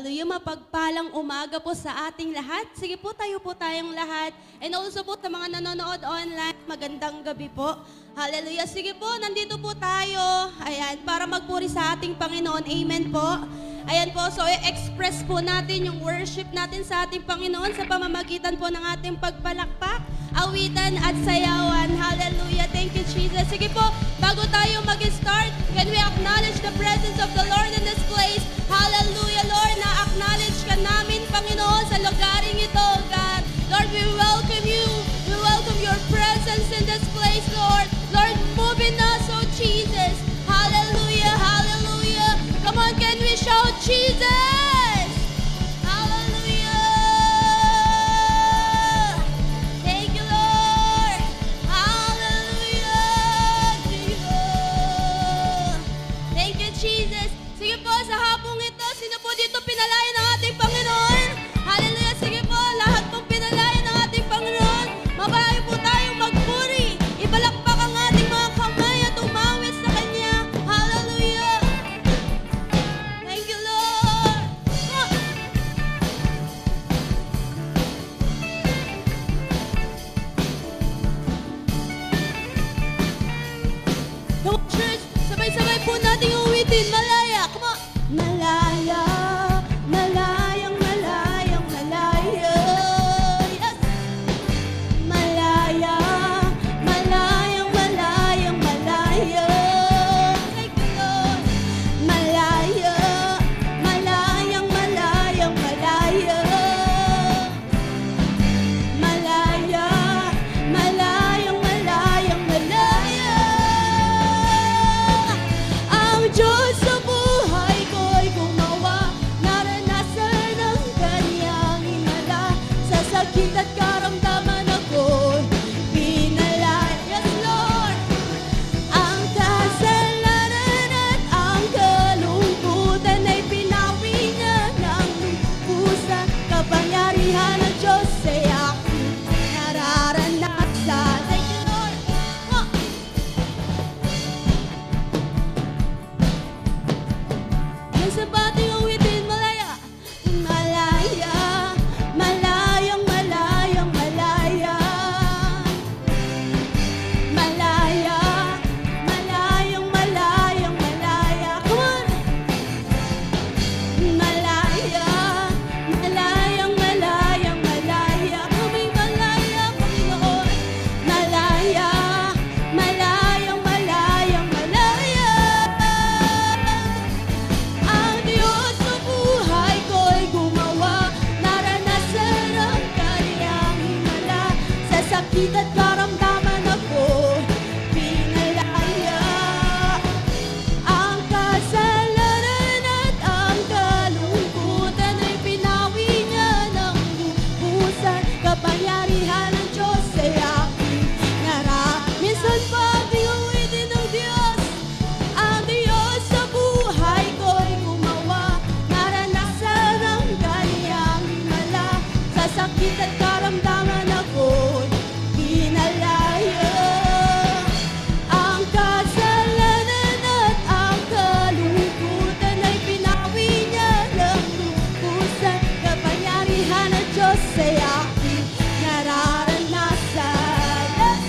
Hallelujah, mapagpalang umaga po sa ating lahat. Sige po, tayo po tayong lahat. And also po sa mga nanonood online, magandang gabi po. Hallelujah, sige po, nandito po tayo. Ayan, para magpuri sa ating Panginoon. Amen po. Ayan po, so i-express po natin yung worship natin sa ating Panginoon sa pamamagitan po ng ating pagpalakpak, awitan at sayawan. Hallelujah, thank you Jesus. Sige po, bago tayo mag-start, can we acknowledge the presence of the Lord in this place? Hallelujah, Lord, na-acknowledge ka namin, Panginoon, sa lugaring ito, God. Lord, we welcome you. We welcome your presence in this place, Lord. Lord, move in us, oh Jesus. Hallelujah, hallelujah. Come on, can we shout Jesus? Hallelujah. Thank you, Lord. Hallelujah. Jesus. Thank you, Jesus. Sige po, sa hapong ito, sino po dito pinalayan ng ating Panginoon? Hallelujah. Sige po, lahat pong pinalayan ng ating Panginoon. Mabahay po tayong magpuri. Ibalakpak ang ating mga kamay at umawit sa Kanya. Hallelujah. Thank you, Lord. Come on, church. Sabay-sabay po nating uwitin. Malaya. Come on. Malaya. Malayang, malayang, malaya. Yes. Malaya. Malayang, malayang, malaya. Thank you, Lord. Malaya. Malayang, malayang, malaya. Malaya. Malayang, malayang, malaya. Ang Diyos sa buhay ko'y gumawa, naranasan ang Kanyang himala. Sa sakit at karamdaman ako'y pinalaya. Yes, Lord. Ang kasalanan at ang kalungkutan ay pinawi niya ng lubusan. Kapangyarihan ng Diyos ay aking nararanasan. Thank you, Lord. Oh. Yung sa bating awitin, malaya. Malaya, malayang, malayang, malaya. Malaya, malayang, malayang, malaya. Come on! Malaya, malayang, malayang, malaya. Kaming malaya, Panginoon. Malaya, malayang, malayang, malaya. Ang Diyos sa buhay ko'y gumawa, naranasan ang Kanyang himala. Sa sakit at karamdaman ako pinalaya. Ang kasalanan at ang kalungkutan ay pinawi niya ng lubusan. Kapangyarihan ng Diyos ay aking minsan pa ating awitin ng Diyos. Ang Diyos sa buhay ko'y gumawa, naranasan ang Kanyang himala. Sa sakit at karamdaman ako'y pinalaya. Ang kasalanan at ang kalungkutan ay pinawi niya ng lubusan. Kapangyarihan ng Diyos ay aking nararanasan. Yes!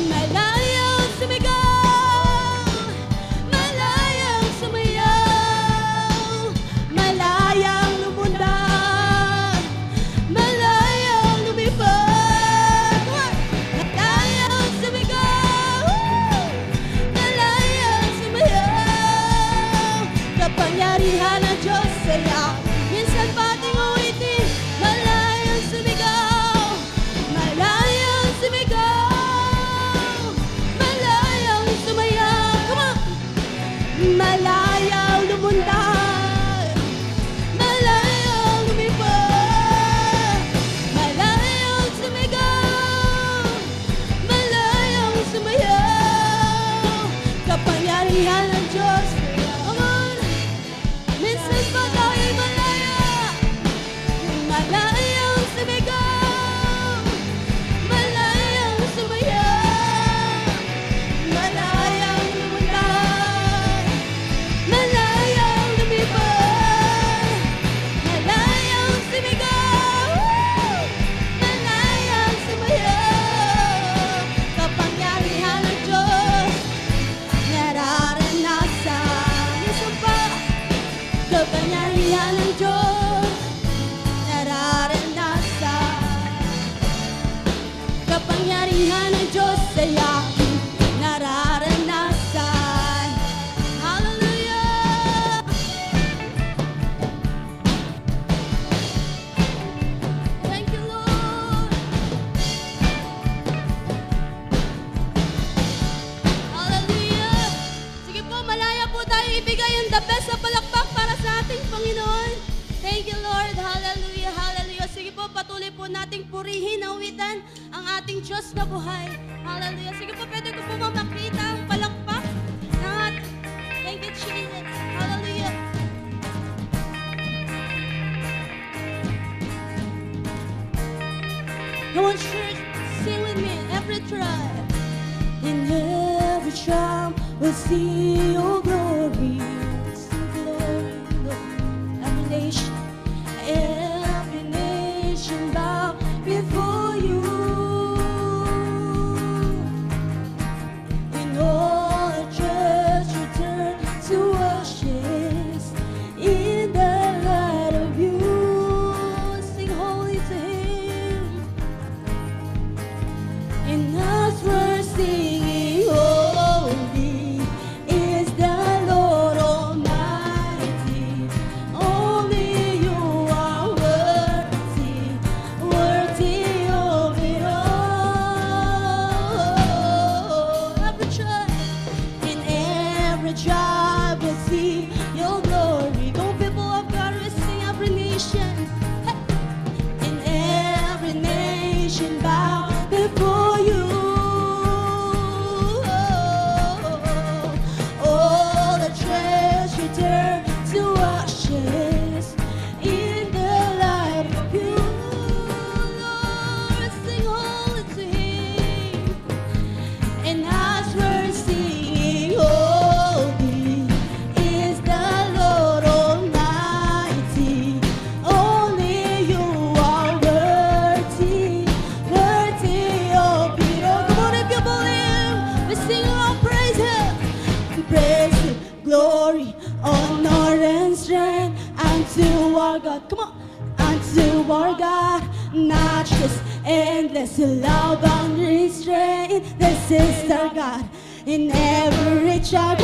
Malayang sumigaw, malayang sumayaw, malayang lumundag, malayang lumipad. Malayang sumigaw, malayang sumayaw, kapangyarihan ng Diyos ay aking. Minsan pa ating uwitin, malayang sumigaw, malayang sumigaw, malayang sumayaw. Come on! Malayang lumundag, malayang lumipad, malayang sumigaw, malayang sumayaw, kapangyarihan ng Diyos. Come on! Minsan pa tayo'y malaya, malayang sumigaw, malayang sumayaw, malayang lumundag, malayang lumipad. po nating purihin, awitan ang ating Diyos na buhay. Hallelujah. Sige po, pwede ko po mamakita ang palakpak ng ating. Thank you, Jesus. Hallelujah. Come on, church, sing with me, every tribe. In every tribe will see your glory. Sing glory, Lord. Every nation bow before you. In all the church return to worship in the light of you. Sing holy to Him. And as we're singing, holy is the Lord Almighty. Only you are worthy, worthy of it all. Every tribe, in every tribe will see your glory. Go people of God, we sing every nation. Hey. In every nation bow before you. All the treasure turn to ashes in the light of you. Lord, sing holy to Him. And as we're singing, holy is the Lord Almighty. Only you are worthy, worthy of it all. Come on, if you believe, we sing our praise Him. Praise Him, glory, honor, and strength unto our God. Come on, unto our God, matchless, endless love and restraint. This is our God in every tribe.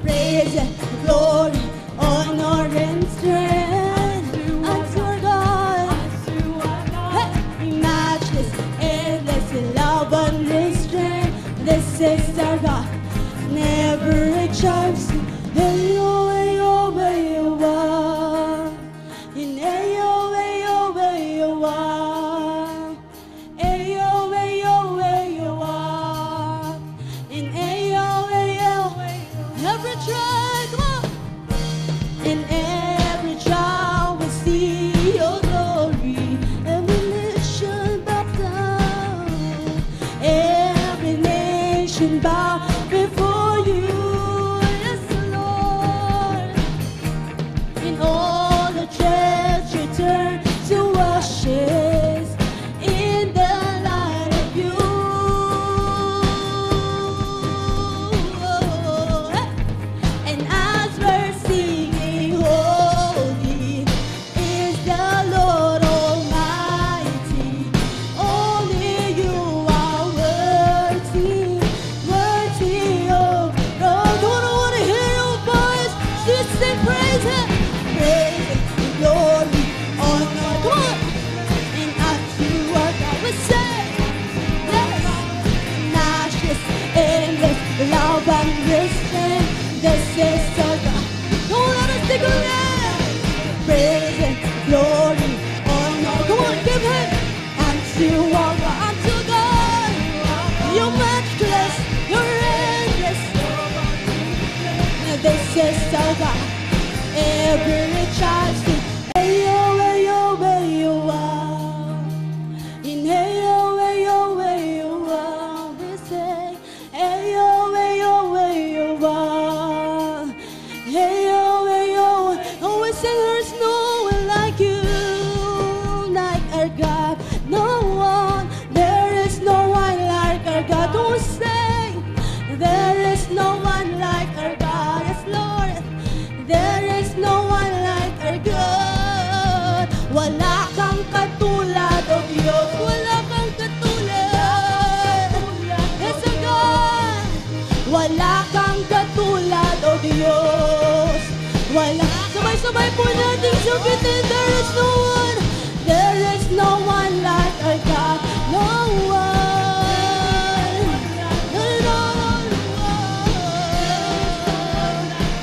Praise Him, glory, honor, and strength unto our God. Hey, matchless, endless love and restraint. This is our God. Never a chance. Hey, oh, hey, oh, hey, oh, ah. In hey, oh, hey, oh, hey, oh, ah. Hey, oh, hey, oh, hey, oh, ah. In hey, oh, hey, oh, hey, oh. Every tribe, come on. In every tribe we see your glory. Every nation bow down. Every nation bow before you. Yes, Lord. In all the treasure turn to ashes in the light of you. And as we're singing, holy is the Lord Almighty. Only you are worthy, worthy of it all. Don't want to hear your voice. Just sing praise Him, praise Him, glory, honor. Come on, and unto our God we say, yes, matchless, endless love and restraint. This is our God. Don't let us take a land. Praise Him, glory, honor. Come on, give Him unto our God, unto God. You're matchless, you're endless. This is our God. Every child sing, hey yo, hey yo, hey yo, ah. In hey yo, hey yo, hey yo, ah. We say, hey yo, hey yo, hey yo, ah. Hey yo, hey yo. Oh, we say there's no one like you, like our God. No one, there is no one like our God. Don't say there is no one like our God. Yes, Lord. There is no one like our God. Wala kang katulad, O Diyos. Wala kang katulad. Yes, our God. Wala kang katulad, O Diyos. Wala. Sabay-sabay po natin sabihin, there is no one. There is no one like our God. No one. No, no, no.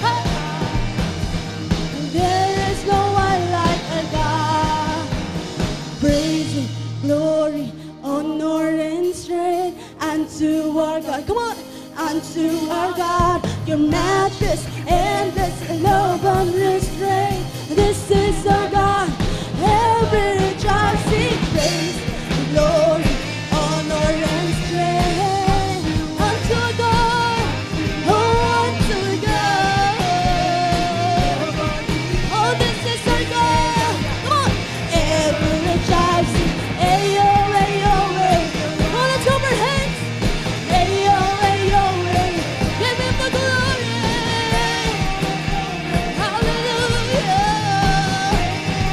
Hey. There is no one like our God. Praise Him, God. Come on. Unto our God, your matchless, endless love, endless strength. This is our God. Every child sing praise, glory, honor, and strength. Unto our God, oh, unto our God. Oh, this is our God. Come on. Every child sing, ayo, ayo, ayo. Oh, let's clap our hands. Ayo, ayo, ayo. Give him the glory. Hallelujah.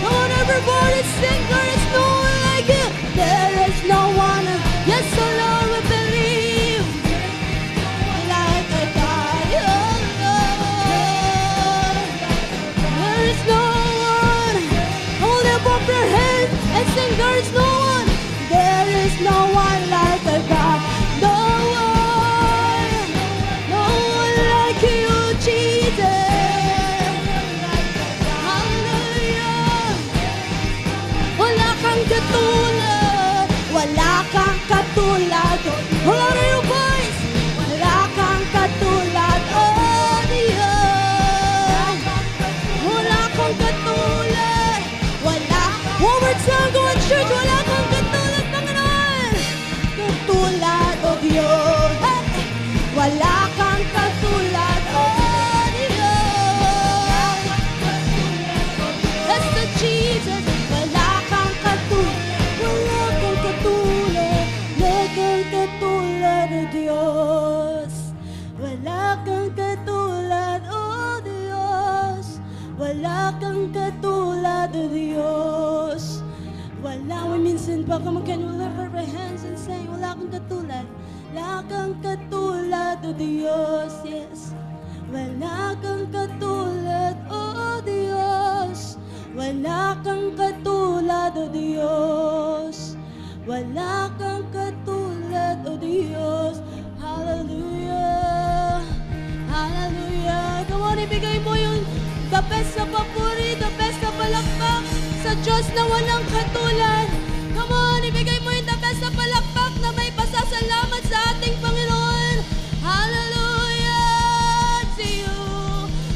Come on, everybody sing. There is no one like you. There is no one. Yes, oh Lord, we believe. Like a God, oh Lord. There is no one. Hold up your hands and sing. There is no one. There is no one like a God. No one. No one like you, Jesus. Hallelujah. Wala kang katulad. Wala kang katulad. Wala na yung voice. Wala kang katulad. Oh, Diyos. Wala kang katulad. Wala. One more time, go in church. Wala kang katulad, Panginoon. Katulad, oh Diyos. Hey! Wala kang katulad, oh Diyos. That's the Jesus. Wala kang katulad. Wala kang katulad. Wala kang katulad, oh Diyos. Wala kang katulad, oh Diyos. Wala kang katulad, oh Diyos. Wala, minsan pa can we lift our hands and say, wala kang katulad. Wala kang katulad, oh Diyos, yes. Wala kang katulad, oh Diyos. Wala kang katulad, oh Diyos. Wala kang katulad, oh Diyos. Hallelujah. Hallelujah. Come on, ibigay mo yung the best na papuri, the best na palakpak sa Diyos na walang katulad. Come on, ibigay mo yung the best na palakpak na may pasasalamat sa ating Panginoon. Hallelujah to you.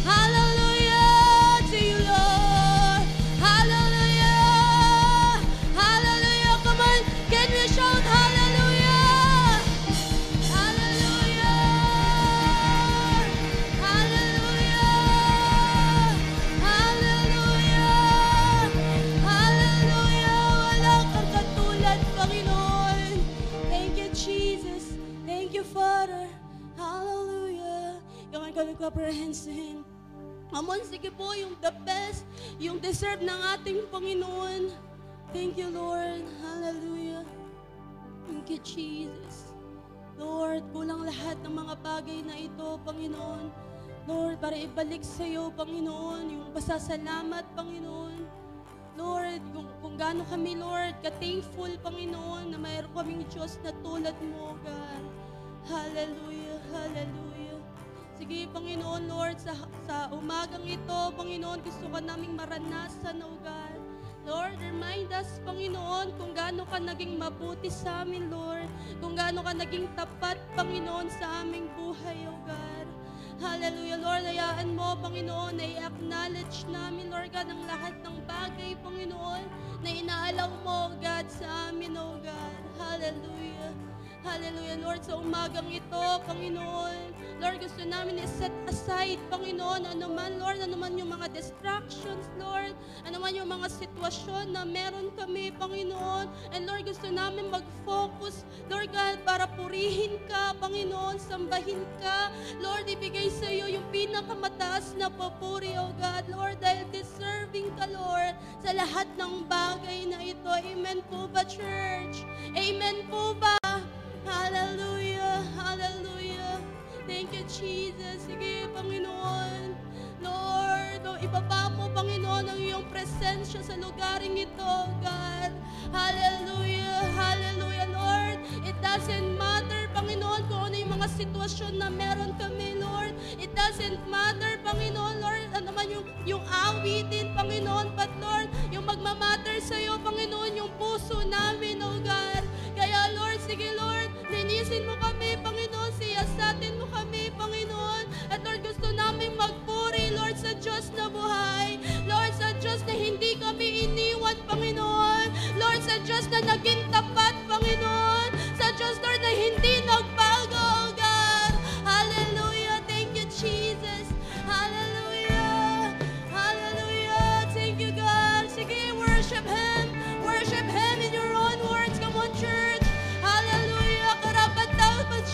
Hallelujah to you, Lord. Hallelujah. Hallelujah. Come on, can we shout hallelujah? Hallelujah. Hallelujah. Hallelujah. Hallelujah. Wala kang katulad, Panginoon. Thank you, Jesus. Thank you, Father. Hallelujah. Come on, can we clap our hands to Him? Amon, sige po, yung the best, yung deserve ng ating Panginoon. Thank you, Lord. Hallelujah. Thank you, Jesus. Lord, kulang lahat ng mga bagay na ito, Panginoon. Lord, para ibalik sa iyo, Panginoon, yung pasasalamat, Panginoon. Lord, kung gaano kami, Lord, ka-thankful, Panginoon, na mayroon kaming Diyos na tulad mo, God. Hallelujah, hallelujah. Sige, Panginoon, Lord, sa umagang ito, Panginoon, gusto ka naming maranasan, oh God. Lord, remind us, Panginoon, kung gaano ka naging mabuti sa amin, Lord. Kung gaano ka naging tapat, Panginoon, sa aming buhay, oh God. Hallelujah, Lord. Hayaan mo, Panginoon, na i-acknowledge namin, Lord God, ang lahat ng bagay, Panginoon, na inaalaw mo, God, sa amin, oh God. Hallelujah. Hallelujah, Lord, sa umagang ito, Panginoon. Lord, gusto namin i-set aside, Panginoon, anuman, Lord, anuman yung mga distractions, Lord, anuman yung mga sitwasyon na meron kami, Panginoon. And Lord, gusto namin mag-focus, Lord God, para purihin ka, Panginoon, sambahin ka. Lord, ibigay sa iyo yung pinakamataas na papuri, oh God, Lord, dahil deserving ka, Lord, sa lahat ng bagay na ito. Amen po ba, church? Amen po ba? Hallelujah, hallelujah. Thank you, Jesus. Sige, Panginoon. Lord, ibaba mo, Panginoon, ang iyong presensya sa lugaring ito, God. Hallelujah, hallelujah, Lord. It doesn't matter, Panginoon, kung ano yung mga sitwasyon na meron kami, Lord. It doesn't matter, Panginoon, Lord, ano man yung awitin, Panginoon, but Lord, yung magmamatter sa iyo, Panginoon, yung puso namin, oh God. Kaya, Lord, sige, Lord, linisin mo kami, Panginoon, sa Diyos na buhay. Lord, sa Diyos na hindi kami iniwan, Panginoon. Lord, sa Diyos na naging tapat, Panginoon. Sa Diyos, Lord, na hindi nagbago, God. Hallelujah. Thank you, Jesus. Hallelujah. Hallelujah. Thank you, God. Sige, worship Him. Worship Him in your own words. Come on, church. Hallelujah. Karapat-dapat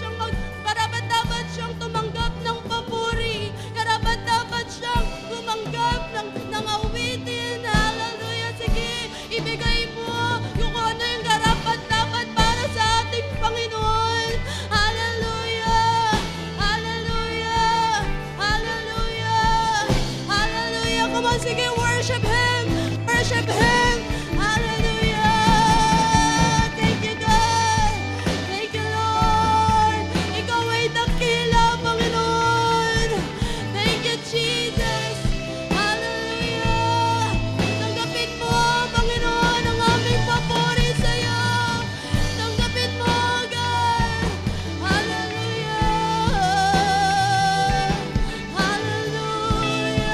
siyang tumanggap ng papuri. Karapat-dapat siyang tumanggap ng awitin. Hallelujah. Sige, ibigay mo yung ano yung karapat-dapat para sa ating Panginoon. Hallelujah. Hallelujah. Hallelujah. Hallelujah. Come on, sige, worship Him. Worship Him. Hallelujah. Thank you, God. Thank you, Lord. Ikaw ay dakila, Panginoon. Thank you, Jesus. Hallelujah. Tanggapin mo, Panginoon, ang aming papuri sa'yo. Tanggapin mo, God. Hallelujah. Hallelujah.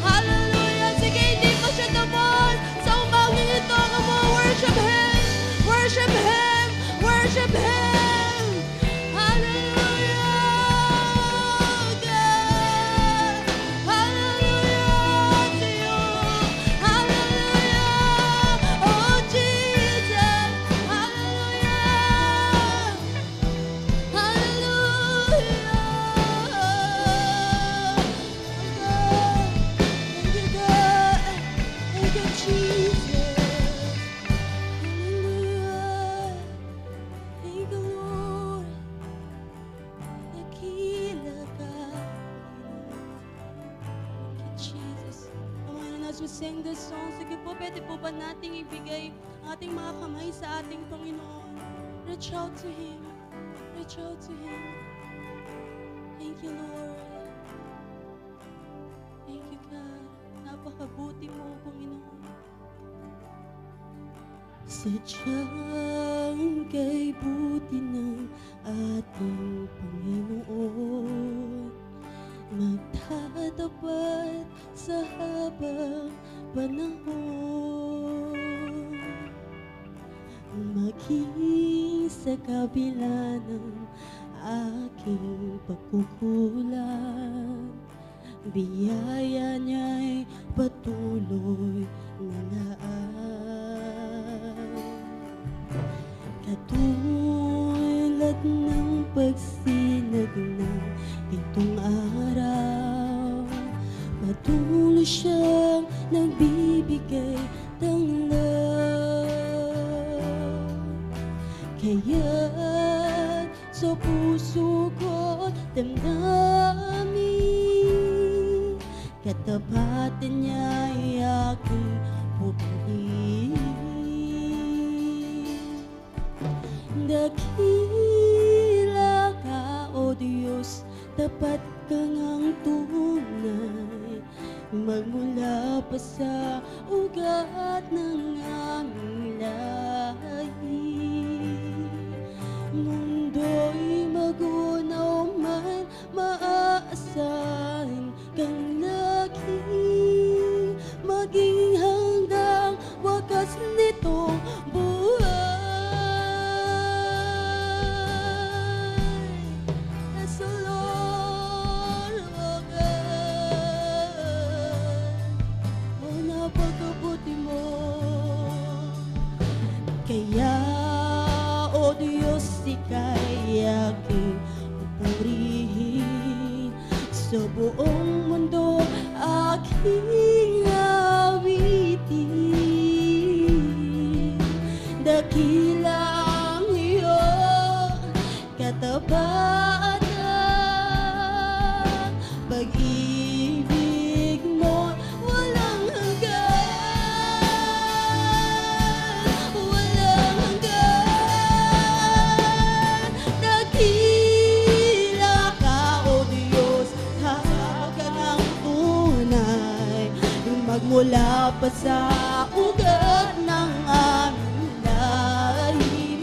Hallelujah. Sige, hindi pa siya tapos. Sa umangin ito, come on, worship Him. Worship Him. Worship Him. Hallelujah, God. Hallelujah to you. Hallelujah. Oh, Jesus. Hallelujah. Hallelujah. Thank you, God. Thank you, Jesus. Hallelujah. Thank you, Lord. Dakila ka. Thank you, Jesus. Come on, and as we sing this song, sige po, pwede po ba nating ibigay ang ating mga kamay sa ating Panginoon? Reach out to Him. Reach out to Him. Thank you, Lord. Thank you, God. Napakabuti mo, Panginoon. Sadyang kay buti ng ating Panginoon, magtatapat sa habang panahon, maging sa kabila ng aking pagkukulang, biyaya niya'y patuloy na laan. Katulad ng pagsinag ng itong araw, patuloy siyang nagbibigay ng love. Kaya't sa puso ko't damdamin, katapatan niya'y aking pupurihin. Dakila ka, O Diyos, tapat ka ngang tunay, magmula pa sa ugat ng aming lahi. Mundo'y magunaw man, maaasahan kang lagi, maging hanggang wakas nitong buhay. As the Lord, oh God, oh, napakabuti mo. Kaya, O Diyos, ika'y aking pupurihin, sa buong mundo aking awitin. Dakila ang iyong katapatan, pag-ibig mo walang hanggan, walang hanggan. Dakila ka, O Diyos, hawak ka ng tunay, magmula pa sa ugat ng aming lahi.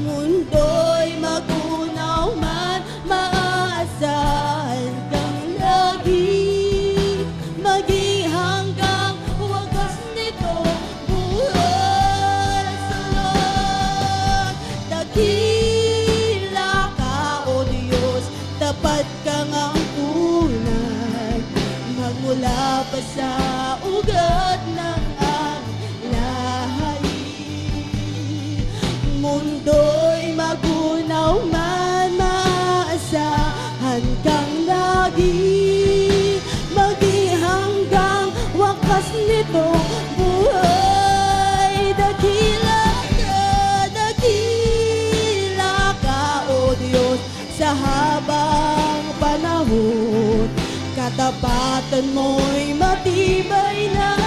Mundo'y magunaw man, maaasahan kang Katapatan mo'y matibay na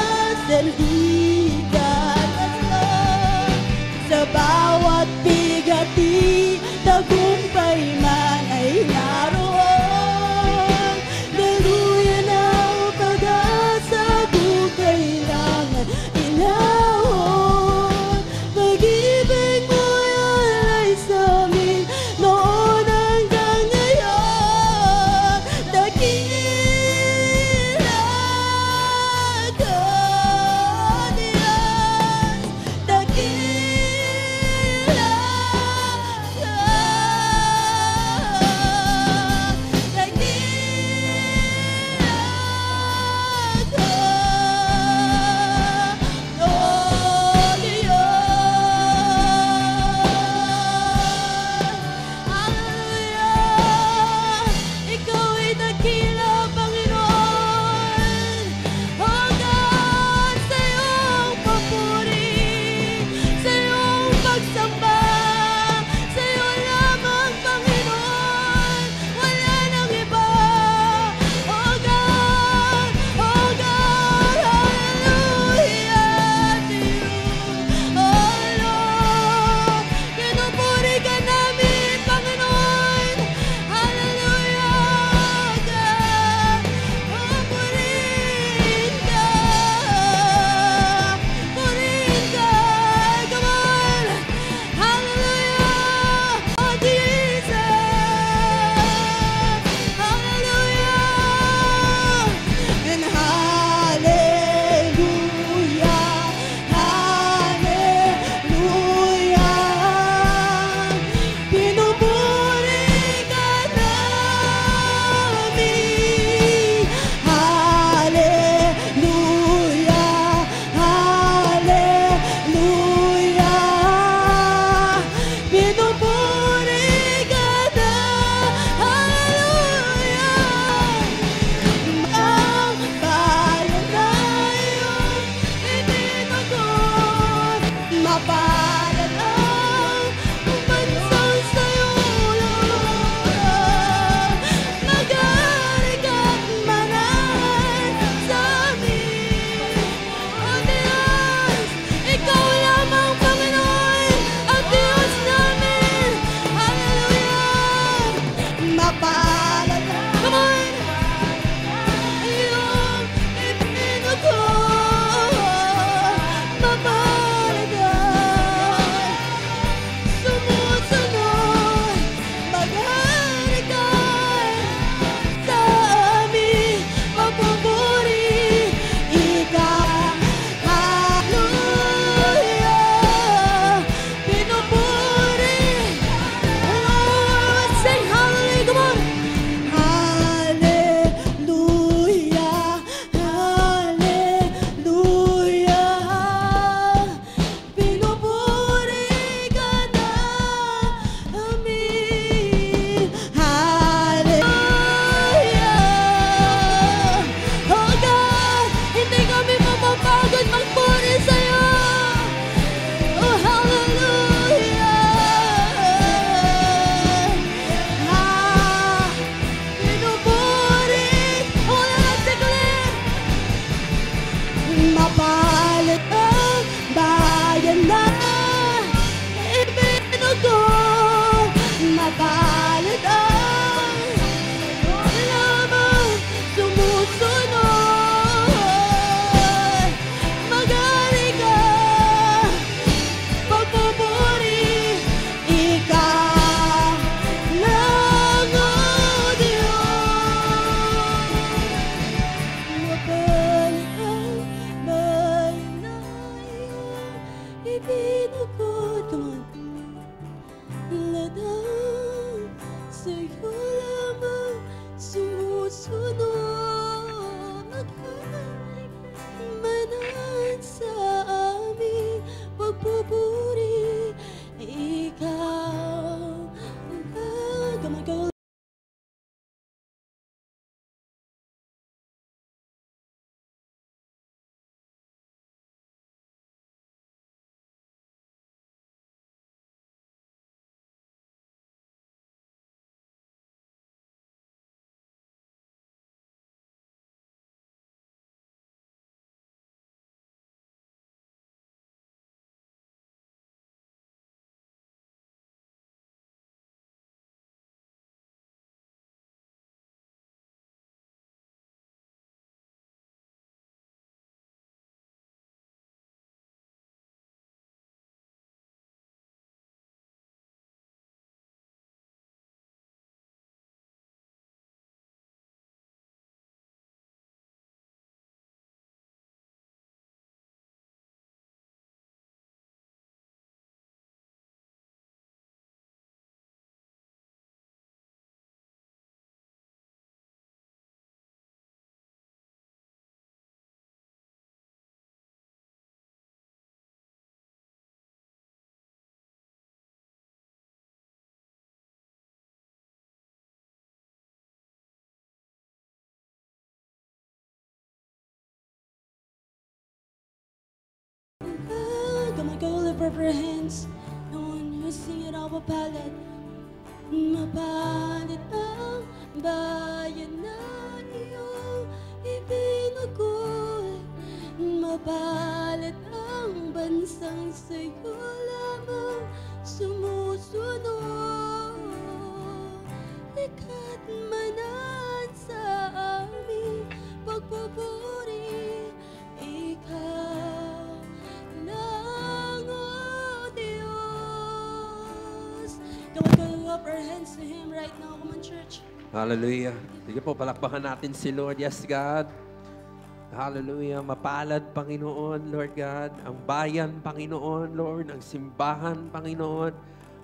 sandigan at loob. Sa bawat bigati, tagumpay man ay naroon. Daluyan ang pag-asa kung kailangan inahon. Pag-ibig mo'y alay sa'min noon hanggang ngayon. Dakila ka, Diyos. Dakila ka. of our hands. Noon you sing it all mapalad. Mapalad ang bayan na iyong ibinugol. Mapalad ang bansang sa'yo lamang sumusunod. Likat manan sa aming pagpupuri, ikaw lang, O Diyos. Can we go up our hands to Him right now? Come on, church. Hallelujah. Sige po, palakpakan natin si Lord. Yes, God. Hallelujah. Mapalad, Panginoon, Lord God. Ang bayan, Panginoon, Lord. Ang simbahan, Panginoon.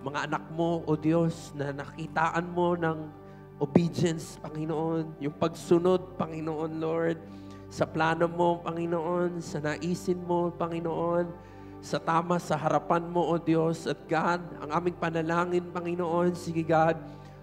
Mga anak mo, O Diyos, na nakitaan mo ng obedience, Panginoon. Yung pagsunod, Panginoon, Lord. Sa plano mo, Panginoon. Sa naisin mo, Panginoon. Sa tama, sa harapan mo, O Diyos. At God, ang aming panalangin, Panginoon. Sige, God.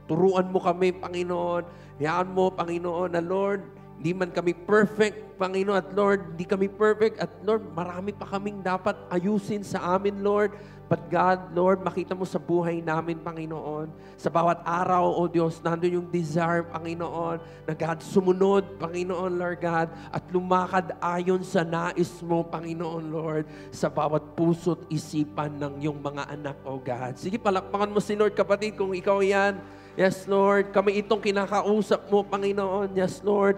Turuan mo kami, Panginoon. Hayaan mo, Panginoon, na Lord, hindi man kami perfect, Panginoon, at Lord, hindi kami perfect, at Lord, marami pa kaming dapat ayusin sa amin, Lord. But God, Lord, makita mo sa buhay namin, Panginoon, sa bawat araw, O Diyos, nandun yung desire, Panginoon, na God, sumunod, Panginoon, Lord God, at lumakad ayon sa nais mo, Panginoon, Lord, sa bawat puso't isipan ng iyong mga anak, O God. Sige, palakpakan mo si Lord, kapatid, kung ikaw yan. Yes, Lord. Kami itong kinakausap mo, Panginoon. Yes, Lord.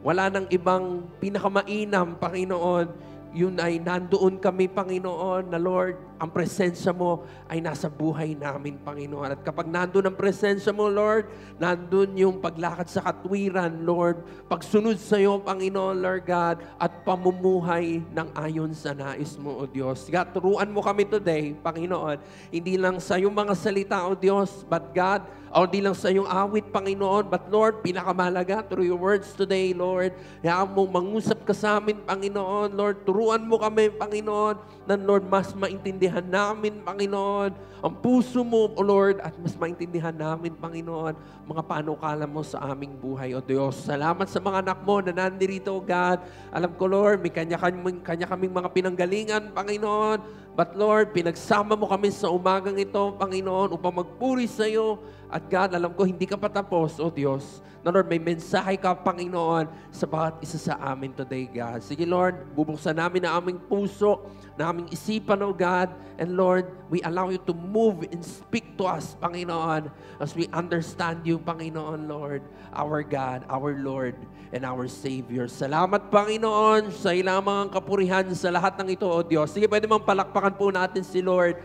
Wala nang ibang pinakamainam, Panginoon. Yun ay nandoon kami, Panginoon, na Lord, ang presensya mo ay nasa buhay namin, Panginoon. At kapag nandoon ang presensya mo, Lord, nandoon yung paglakad sa katwiran, Lord, pagsunod sa iyo, Panginoon, Lord God, at pamumuhay ng ayon sa nais mo, O Diyos. God, turuan mo kami today, Panginoon, hindi lang sa iyong mga salita, O Diyos, but God, o di lang sa iyong awit, Panginoon, but Lord, pinakamalaga, through your words today, Lord, hayaan mo mangusap ka sa amin, Panginoon, Lord, turuan mo kami, Panginoon, na Lord, mas maintindihan namin, Panginoon, ang puso mo, O Lord, at mas maintindihan namin, Panginoon, mga panukala mo sa aming buhay, O Diyos. Salamat sa mga anak mo na nandirito, God. Alam ko, Lord, may kanya-kaming mga pinanggalingan, Panginoon, but Lord, pinagsama mo kami sa umagang ito, Panginoon, upang magpuri sa iyo. At God, alam ko, hindi ka pa tapos, O Diyos. Na Lord, may mensahe ka, Panginoon, sa bawat isa sa amin today, God. Sige, Lord, bubuksan namin ang aming puso, na aming isipan, O God. And Lord, we allow you to move and speak to us, Panginoon, as we understand you, Panginoon, Lord, our God, our Lord, and our Savior. Salamat, Panginoon, sa ilang mga kapurihan sa lahat ng ito, O Diyos. Sige, pwede mong palakpakan po natin si Lord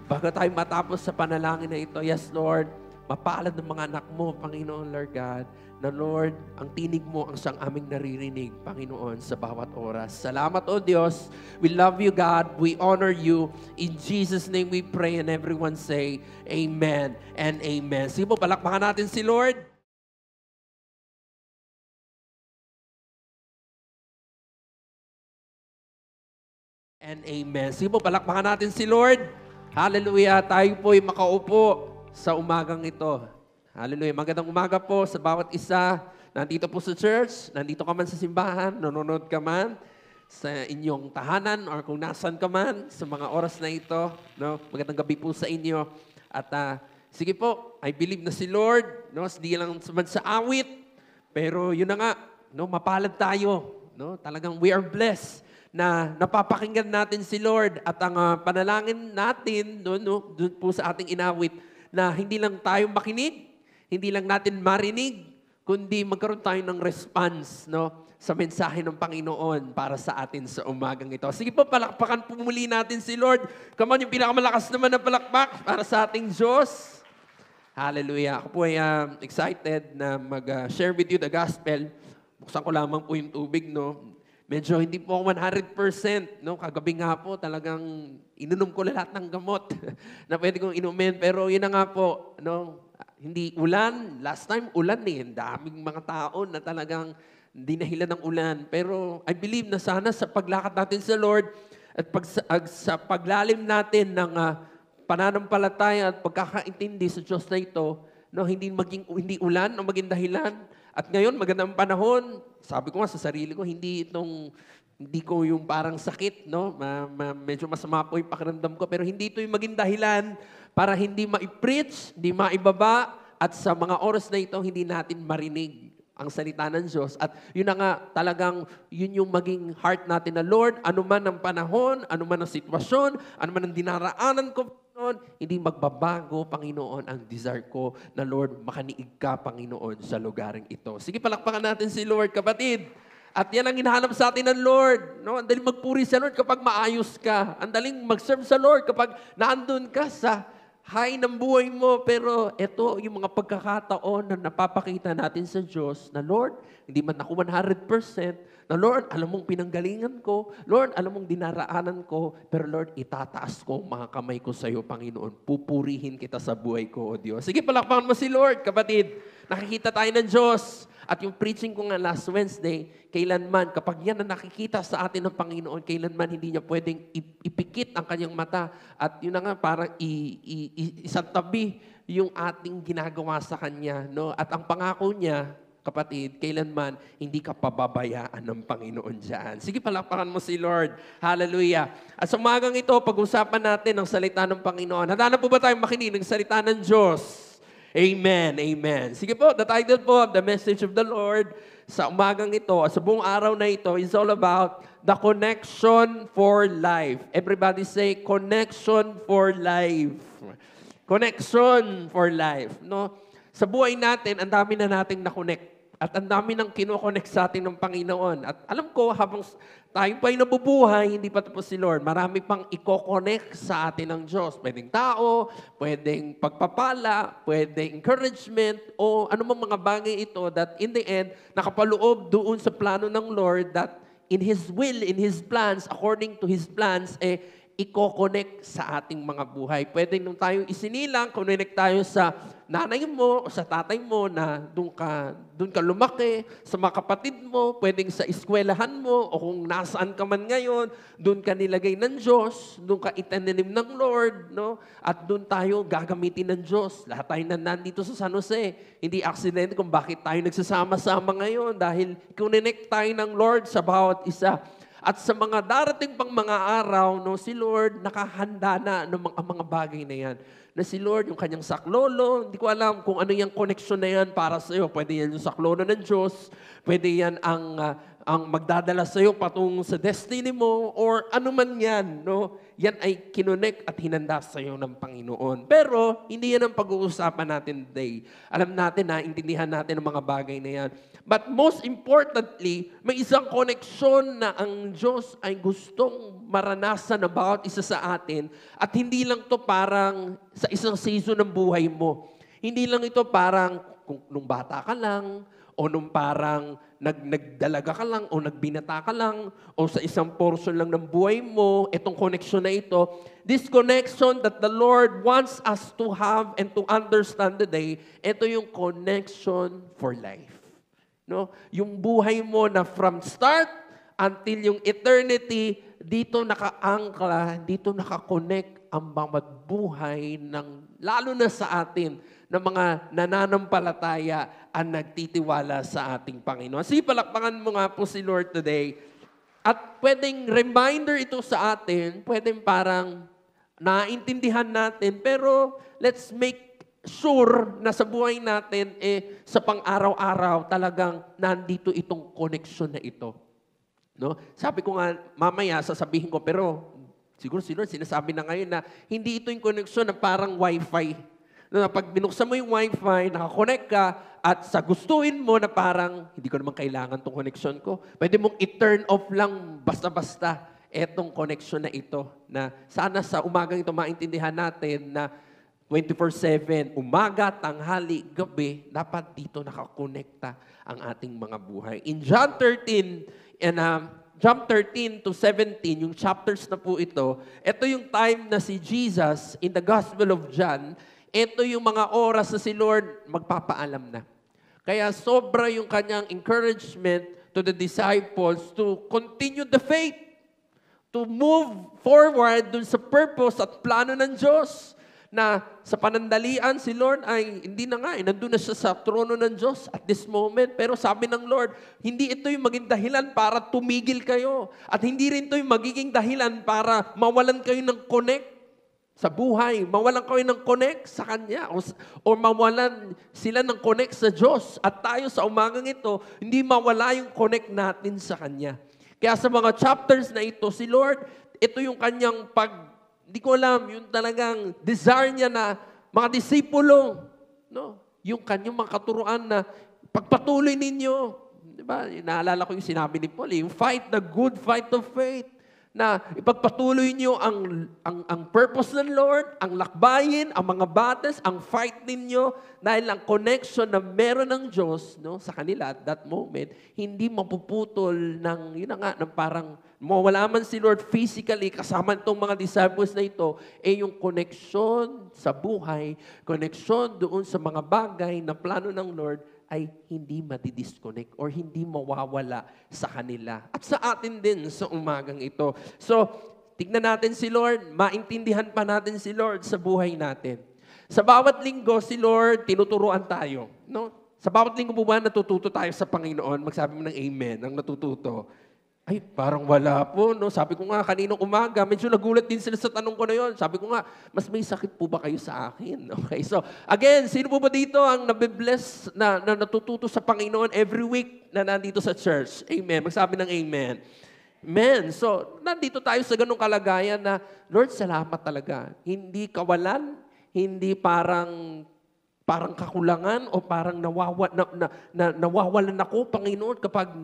bago tayo matapos sa panalangin na ito. Yes, Lord. Mapalad ng mga anak mo, Panginoon, Lord God, na Lord, ang tinig mo ang siyang aming naririnig, Panginoon, sa bawat oras. Salamat, O Diyos. We love you, God. We honor you. In Jesus' name we pray, and everyone say, Amen and Amen. Sige po, palakpakan natin si Lord. And Amen. Sige po, palakpakan natin si Lord. Hallelujah. Tayo po'y makaupo sa umagang ito. Hallelujah. Magandang umaga po sa bawat isa. Nandito po sa church, nandito ka man sa simbahan, nanonood ka man sa inyong tahanan or kung nasan ka man sa mga oras na ito. No? Magandang gabi po sa inyo. At sige po, I believe na si Lord, no? Hindi lang sa awit, pero yun na nga, no? Mapalad tayo. No? Talagang we are blessed na napapakinggan natin si Lord at ang panalangin natin doon po sa ating inawit na hindi lang tayo makinig, hindi lang natin marinig, kundi magkaroon tayo ng response, no, sa mensahe ng Panginoon para sa atin sa umagang ito. Sige po, palakpakan po muli natin si Lord. Come on, yung pinakamalakas naman na palakpak para sa ating Diyos. Hallelujah. Ako po ay excited na mag-share with you the gospel. Buksan ko lamang po yung tubig, no. Medyo hindi po ako 100%, no? Kagabi nga po, talagang inunom ko lahat ng gamot na pwede kong inumin. Pero yun na nga po, no? Hindi ulan. Last time, ulan eh. Daming mga tao na talagang hindi nahilan ng ulan. Pero I believe na sana sa paglakad natin sa Lord at sa paglalim natin ng pananampalataya at pagkakaintindi sa Diyos na ito, no? Hindi ulan ang maging dahilan. At ngayon, magandang panahon. Sabi ko nga sa sarili ko, hindi itong hindi ko yung parang sakit, no? Medyo masama po yung pakiramdam ko, pero hindi ito yung maging dahilan para hindi ma-preach, hindi maibaba, at sa mga oras na ito, hindi natin marinig ang salita ng Diyos. At yun na nga, talagang yun yung maging heart natin na, Lord, ano man ang panahon, ano man ang sitwasyon, ano man ang dinaraanan ko, Panginoon, hindi magbabago, Panginoon, ang desire ko na, Lord, makaniig ka, Panginoon, sa lugaring ito. Sige, palakpakan natin si Lord, kapatid. At yan ang hinahanap sa atin ng Lord. No? Ang daling magpuri sa Lord kapag maayos ka. Ang daling mag-serve sa Lord kapag naandun ka sa high ng buhay mo. Pero ito yung mga pagkakataon na napapakita natin sa Diyos na, Lord, hindi man ako 100%, na Lord, alam mong pinanggalingan ko. Lord, alam mong dinaraanan ko. Pero Lord, itataas ko mga kamay ko sa iyo, Panginoon. Pupurihin kita sa buhay ko, O Diyos. Sige, palakpakan mo si Lord, kapatid. Nakikita tayo ng Diyos. At yung preaching ko nga last Wednesday, kailanman, kapag yan na nakikita sa atin ng Panginoon, kailanman hindi niya pwedeng ipikit ang kanyang mata. At yun na nga, parang isantabi yung ating ginagawa sa Kanya. No? At ang pangako niya, kapatid, kailanman hindi ka pababayaan ng Panginoon dyan. Sige, palakpakan mo si Lord. Hallelujah. At sa umagang ito, pag-usapan natin ang salita ng Panginoon. Handa na po ba tayong makinig ng salita ng Diyos? Amen, amen. Sige po, the title po of the message of the Lord sa umagang ito, sa buong araw na ito, is all about the connection for life. Everybody say, connection for life. Connection for life. No? Sa buhay natin, ang dami na nating na-connect. At ang dami nang kino-connect sa atin ng Panginoon. At alam ko, habang tayo pa'y nabubuhay, hindi pa tapos si Lord, marami pang i-connect sa atin ng Diyos. Pwedeng tao, pwedeng pagpapala, pwedeng encouragement, o anumang mga bagay ito that in the end, nakapaloob doon sa plano ng Lord that in His will, in His plans, according to His plans, i-connect sa ating mga buhay. Pwede nung tayo isinilang, connect tayo sa nanay mo o sa tatay mo na doon ka lumaki, sa mga kapatid mo, pwedeng sa eskwelahan mo o kung nasaan ka man ngayon, doon ka nilagay ng Diyos, doon ka itinanim ng Lord, no? At doon tayo gagamitin ng Diyos. Lahat tayo na nandito sa San Jose. Hindi accident kung bakit tayo nagsasama-sama ngayon dahil connect tayo ng Lord sa bawat isa. At sa mga darating pang mga araw, no, si Lord nakahanda na ng mga bagay na yan. Na si Lord, yung kanyang saklolo, hindi ko alam kung ano yung connection na yan para sa iyo. Pwede yan yung saklolo ng Diyos, pwede yan ang magdadala sa iyo patungo sa destiny mo, or ano man yan, no? Yan ay kinonect at hinanda sa iyo ng Panginoon. Pero, hindi yan ang pag-uusapan natin today. Alam natin na, intindihan natin ang mga bagay na yan. But most importantly, may isang koneksyon na ang Diyos ay gustong maranasan na bawat isa sa atin, at hindi lang to parang sa isang season ng buhay mo. Hindi lang ito parang kung nung bata ka lang, o nung parang nagdalaga ka lang, o nagbinata ka lang, o sa isang portion lang ng buhay mo, itong connection na ito. This connection that the Lord wants us to have and to understand today, ito yung connection for life. No? Yung buhay mo na from start until yung eternity, dito nakaangkla, dito nakakonect ang bawat buhay ng, lalo na sa atin, ng mga nananampalataya ang nagtitiwala sa ating Panginoon. Sige, palakpakan mo nga po si Lord today. At pwedeng reminder ito sa atin, pwedeng parang naintindihan natin, pero let's make sure na sa buhay natin, sa pang-araw-araw, talagang nandito itong connection na ito. No? Sabi ko nga, mamaya sasabihin ko, pero siguro si Lord sinasabi na ngayon na hindi ito yung connection na parang wifi. Na pag binuksan mo yung wifi, nakakonect ka, at sa gustuin mo na parang, hindi ko naman kailangan tong connection ko, pwede mong i-turn off lang basta-basta etong connection na ito. Na sana sa umagang ito maintindihan natin na 24/7, umaga, tanghali, gabi, dapat dito nakakonekta ang ating mga buhay. In John 13, John 13 to 17, yung chapters na po ito yung time na si Jesus, in the Gospel of John, ito yung mga oras na si Lord magpapaalam na. Kaya sobra yung kanyang encouragement to the disciples to continue the faith, to move forward dun sa purpose at plano ng Diyos. na sa panandalian si Lord ay hindi na nga, nandun na siya sa trono ng Diyos at this moment. Pero sabi ng Lord, hindi ito yung maging dahilan para tumigil kayo. At hindi rin ito yung magiging dahilan para mawalan kayo ng connect sa buhay. Mawalan kayo ng connect sa Kanya. O mawalan sila ng connect sa Diyos. At tayo sa umagang ito, hindi mawala yung connect natin sa Kanya. Kaya sa mga chapters na ito, si Lord, ito yung Kanyang hindi ko alam, yung talagang desire niya na mga disipulo, no? Yung kanyang mga katuruan na pagpatuloy ninyo. Di ba? Naalala ko yung sinabi ni Paul, yung fight the good fight of faith. Na ipagpatuloy niyo ang purpose ng Lord, ang lakbayin, ang mga battles, ang fight ninyo dahil ang connection na meron ng Diyos, no, sa kanila at that moment, hindi mapuputol ng, yun na nga, ng parang mawala man si Lord physically kasama itong mga disciples na ito, yung connection sa buhay, connection doon sa mga bagay na plano ng Lord, ay hindi madidisconnect or hindi mawawala sa kanila. At sa atin din sa umagang ito. So, tignan natin si Lord, maintindihan pa natin si Lord sa buhay natin. Sa bawat linggo, si Lord, tinuturuan tayo. No? Sa bawat linggo po ba natututo tayo sa Panginoon? Magsabi mo ng amen, ang natututo. Ay, parang wala po, no? Sabi ko nga, kaninong umaga, medyo nagulat din sila sa tanong ko na yon. Sabi ko nga, mas may sakit po ba kayo sa akin? Okay, so, again, sino po ba dito ang nabibless na natututo sa Panginoon every week na nandito sa church? Amen. Magsabi ng amen. Amen. So, nandito tayo sa ganung kalagayan na, Lord, salamat talaga. Hindi kawalan, hindi parang kakulangan o parang nawawalan ako, Panginoon, kapag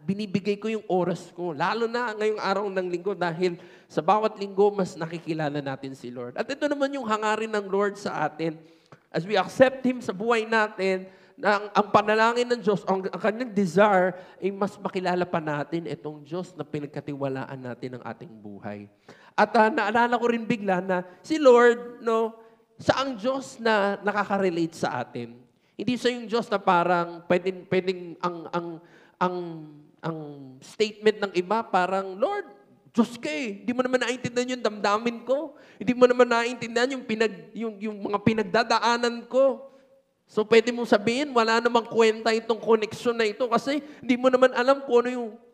binibigay ko yung oras ko. Lalo na ngayong araw ng linggo dahil sa bawat linggo, mas nakikilala natin si Lord. At ito naman yung hangarin ng Lord sa atin. As we accept Him sa buhay natin, na ang panalangin ng Diyos, ang kanyang desire, ay mas makilala pa natin itong Diyos na pinagkatiwalaan natin ng ating buhay. At naalala ko rin bigla na si Lord, no, saang Diyos na nakaka-relate sa atin. Hindi siya yung Diyos na parang pwedeng ang statement ng iba parang, Lord, Diyos ka eh. Hindi mo naman naiintindihan yung damdamin ko. Hindi mo naman naiintindihan yung mga pinagdadaanan ko. So pwede mong sabihin, wala namang kwenta itong connection na ito kasi hindi mo naman alam kung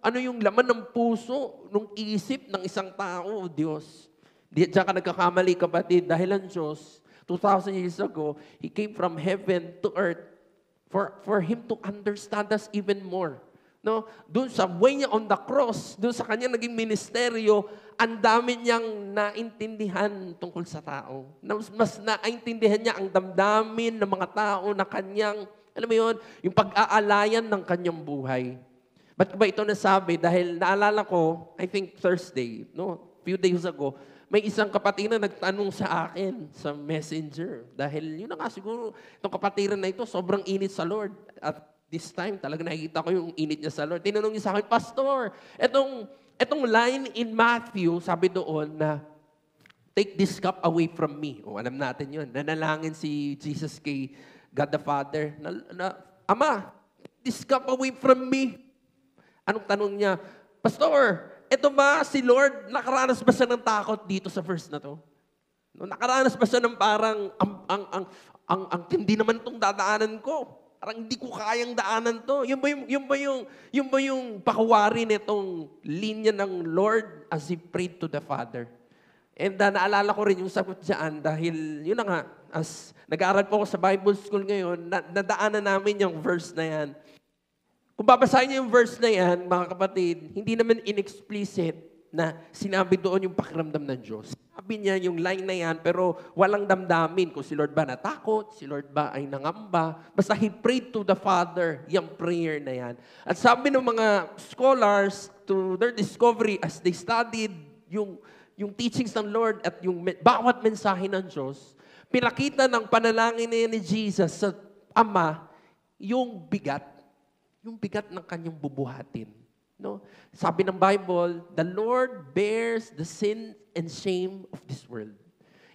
ano yung laman ng puso, ng isip ng isang tao, Diyos. Diyan ka nagkakamali, kapatid, dahil ang Diyos, 2,000 years ago, He came from heaven to earth for Him to understand us even more. No? Doon sa way niya on the cross, doon sa kanya naging ministeryo, ang dami niyang naintindihan tungkol sa tao. Mas naintindihan niya ang damdamin ng mga tao na kanyang, alam mo yun, yung pag-aalayan ng kanyang buhay. Ba't ba ito nasabi? Dahil naalala ko, I think Thursday, no? Few days ago, may isang kapatid na nagtanong sa akin sa messenger. Dahil yun na nga siguro, itong kapatiran na ito, sobrang init sa Lord. At this time, talaga nakikita ko yung init niya sa Lord. Tinanong niya sa akin, Pastor, itong line in Matthew, sabi doon na, take this cup away from me. O, alam natin yun. Nanalangin si Jesus kay God the Father. Ama, this cup away from me. Anong tanong niya? Pastor, ito ba si Lord, nakaranas ba siya ng takot dito sa verse na to? No, nakaranas ba siya ng parang, ang tindi naman itong dadaanan ko. Parang hindi ko kayang daanan to. Yun ba yung pakuwari nitong linya ng Lord as He prayed to the Father? And naalala ko rin yung sagot dyan dahil yun na nga, as nag-aaral po ako sa Bible School ngayon, nadaanan namin yung verse na yan. Kung babasahin niyo yung verse na yan, mga kapatid, hindi naman inexplicit na sinabi doon yung pakiramdam ng Diyos. Sabi niya yung line na yan, pero walang damdamin kung si Lord ba natakot, si Lord ba ay nangamba. Basta He prayed to the Father, yung prayer na yan. At sabi ng mga scholars, to their discovery, as they studied yung teachings ng Lord at yung bawat mensahe ng Diyos, pinakita ng panalangin ni Jesus sa Ama yung bigat ng kanyang bubuhatin. No? Sabi ng Bible, the Lord bears the sin and shame of this world.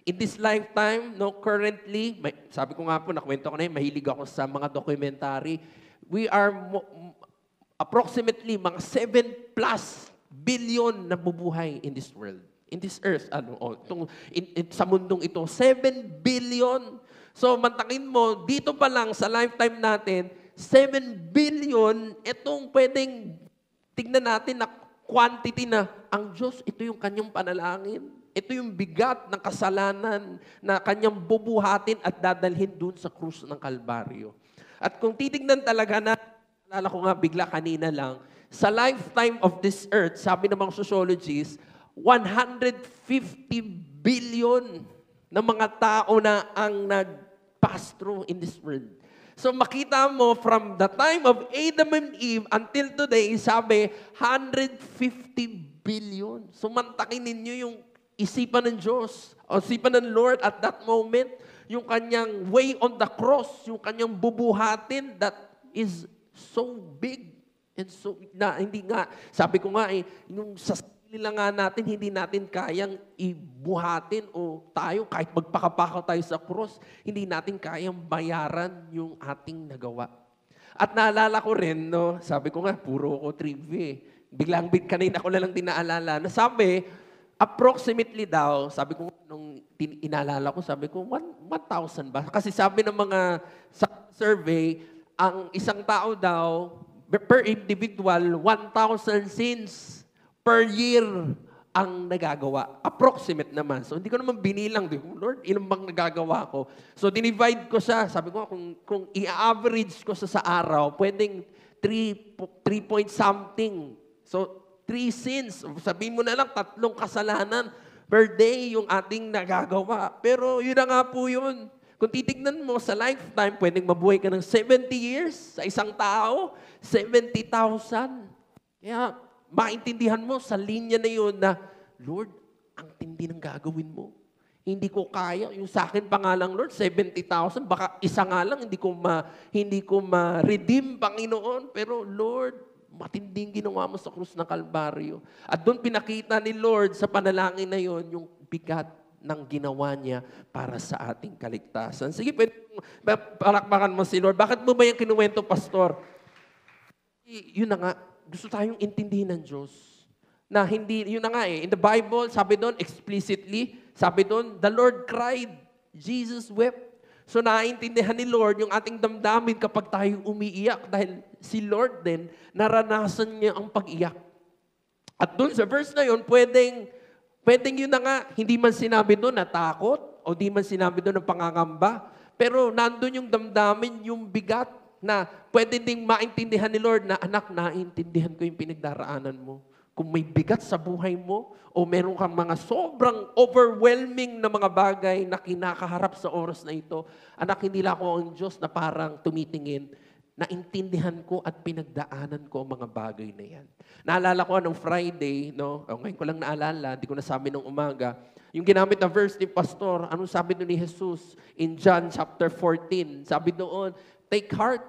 In this lifetime, no, currently, sabi ko nga po, nakwento ko na yun, mahilig ako sa mga documentary. We are approximately mga 7+ billion na bubuhay in this world. in this earth, sa mundong ito, 7 billion. So, mantakin mo, dito pa lang sa lifetime natin, 7 billion, itong pwedeng tignan natin na quantity na ang Diyos, ito yung kanyang panalangin. Ito yung bigat ng kasalanan na kanyang bubuhatin at dadalhin dun sa krus ng Kalbaryo. At kung titignan talaga na, alala ko nga bigla kanina lang, sa lifetime of this earth, sabi ng mga sociologists, 150 billion na mga tao na ang nag-pass through in this world. So makita mo from the time of Adam and Eve until today, sabi, 150 billion. So mantakin ninyo yung isipan ng Diyos, o isipan ng Lord at that moment, yung kanyang way on the cross, yung kanyang bubuhatin that is so big and so, na hindi nga, sabi ko nga yung sa lang nga natin, hindi natin kayang ibuhatin o tayo, kahit magpakapakaw tayo sa cross, hindi natin kayang bayaran yung ating nagawa. At naalala ko rin, no, sabi ko nga, puro ko trivia. Biglang kanina ko lang tinaalala na sabi, approximately daw, sabi ko, nung inaalala ko, sabi ko, 1,000 ba? Kasi sabi ng mga survey, ang isang tao daw, per individual, 1,000 sins per year ang nagagawa. Approximate naman. So, hindi ko naman binilang. Lord, ilang bang nagagawa ko? So, dinivide ko siya. Sabi ko, kung i-average ko sa araw, pwedeng 3 point something. So, 3 sins. Sabihin mo na lang, 3 kasalanan per day yung ating nagagawa. Pero yun na nga po yun. Kung titignan mo sa lifetime, pwedeng mabuhay ka ng 70 years sa isang tao, 70,000. Kaya, maintindihan mo sa linya na yun na, Lord, ang tindi ng gagawin mo. Hindi ko kaya. Yung sa akin pa nga lang, Lord, 70,000. Baka isa nga lang, hindi ko ma-redeem, Panginoon. Pero, Lord, matinding ginawa mo sa krus ng Kalbaryo. At doon pinakita ni Lord sa panalangin na yun, yung bigat ng ginawa niya para sa ating kaligtasan. Sige, palakpakan mo si Lord. Bakit mo ba yung kinuwento, Pastor? Yun na nga, gusto tayong intindihin ng Diyos. Na hindi, yun na nga in the Bible, sabi doon explicitly, sabi doon, the Lord cried, Jesus wept. So naiintindihan ni Lord yung ating damdamin kapag tayo umiiyak dahil si Lord din, naranasan niya ang pag-iyak. At doon sa verse na yun, pwedeng yun na nga, hindi man sinabi doon na takot o di man sinabi doon na pangangamba, pero nandun yung damdamin, yung bigat, na pwede ding maintindihan ni Lord na, anak, naintindihan ko yung pinagdaraanan mo. Kung may bigat sa buhay mo o meron kang mga sobrang overwhelming na mga bagay na kinakaharap sa oras na ito, anak, hindi lang ako ang Diyos na parang tumitingin, naintindihan ko at pinagdaanan ko ang mga bagay na yan. Naalala ko nung Friday, no? Ngayon ko lang naalala, di ko nasabi nung umaga, yung ginamit na verse ni Pastor, anong sabi doon ni Jesus in John chapter 14? Sabi doon, take heart.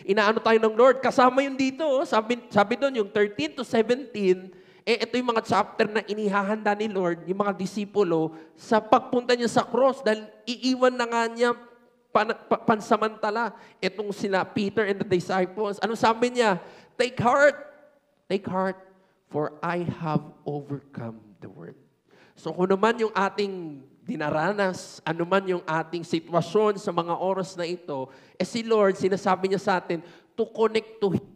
Inaano tayo ng Lord. Kasama yun dito. Sabi doon, yung 13 to 17, ito yung mga chapter na inihahanda ni Lord, yung mga disipulo, sa pagpunta niya sa cross, dahil iiwan na nga niya pansamantala itong sila Peter and the disciples. Ano sabi niya? Take heart, for I have overcome the world. So kung naman yung ating dinaranas, anuman yung ating sitwasyon sa mga oras na ito, si Lord, sinasabi niya sa atin, to connect to Him.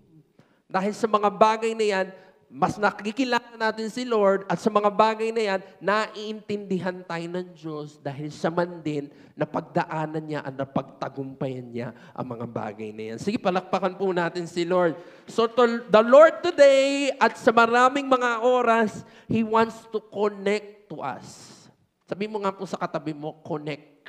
Dahil sa mga bagay na yan, mas nakikilala natin si Lord at sa mga bagay na yan, naiintindihan tayo ng Diyos dahil siya man din na pagdaanan niya at napagtagumpayan niya ang mga bagay na yan. Sige, palakpakan po natin si Lord. So the Lord today at sa maraming mga oras, He wants to connect to us. Sabi mo nga po sa katabi mo, connect.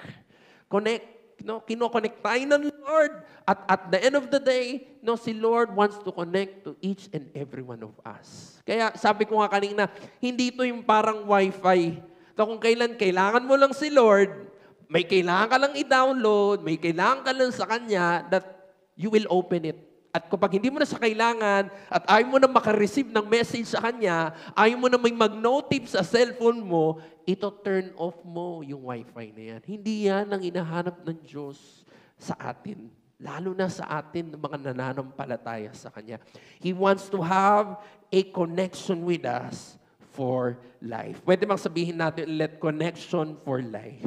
Connect. No? Kino-connect tayo ng Lord. At the end of the day, no, si Lord wants to connect to each and every one of us. Kaya sabi ko nga kanina, hindi ito yung parang wifi. So kung kailangan mo lang si Lord, may kailangan ka lang i-download, may kailangan ka lang sa Kanya, that you will open it. At kapag hindi mo na sa kailangan at ayaw mo na makareceive ng message sa Kanya, ayaw mo na may mag-notif sa cellphone mo, ito turn off mo yung wifi na yan. Hindi yan ang hinahanap ng Diyos sa atin. Lalo na sa atin, mga nananampalataya sa Kanya. He wants to have a connection with us for life. Pwede bang sabihin natin, let connection for life.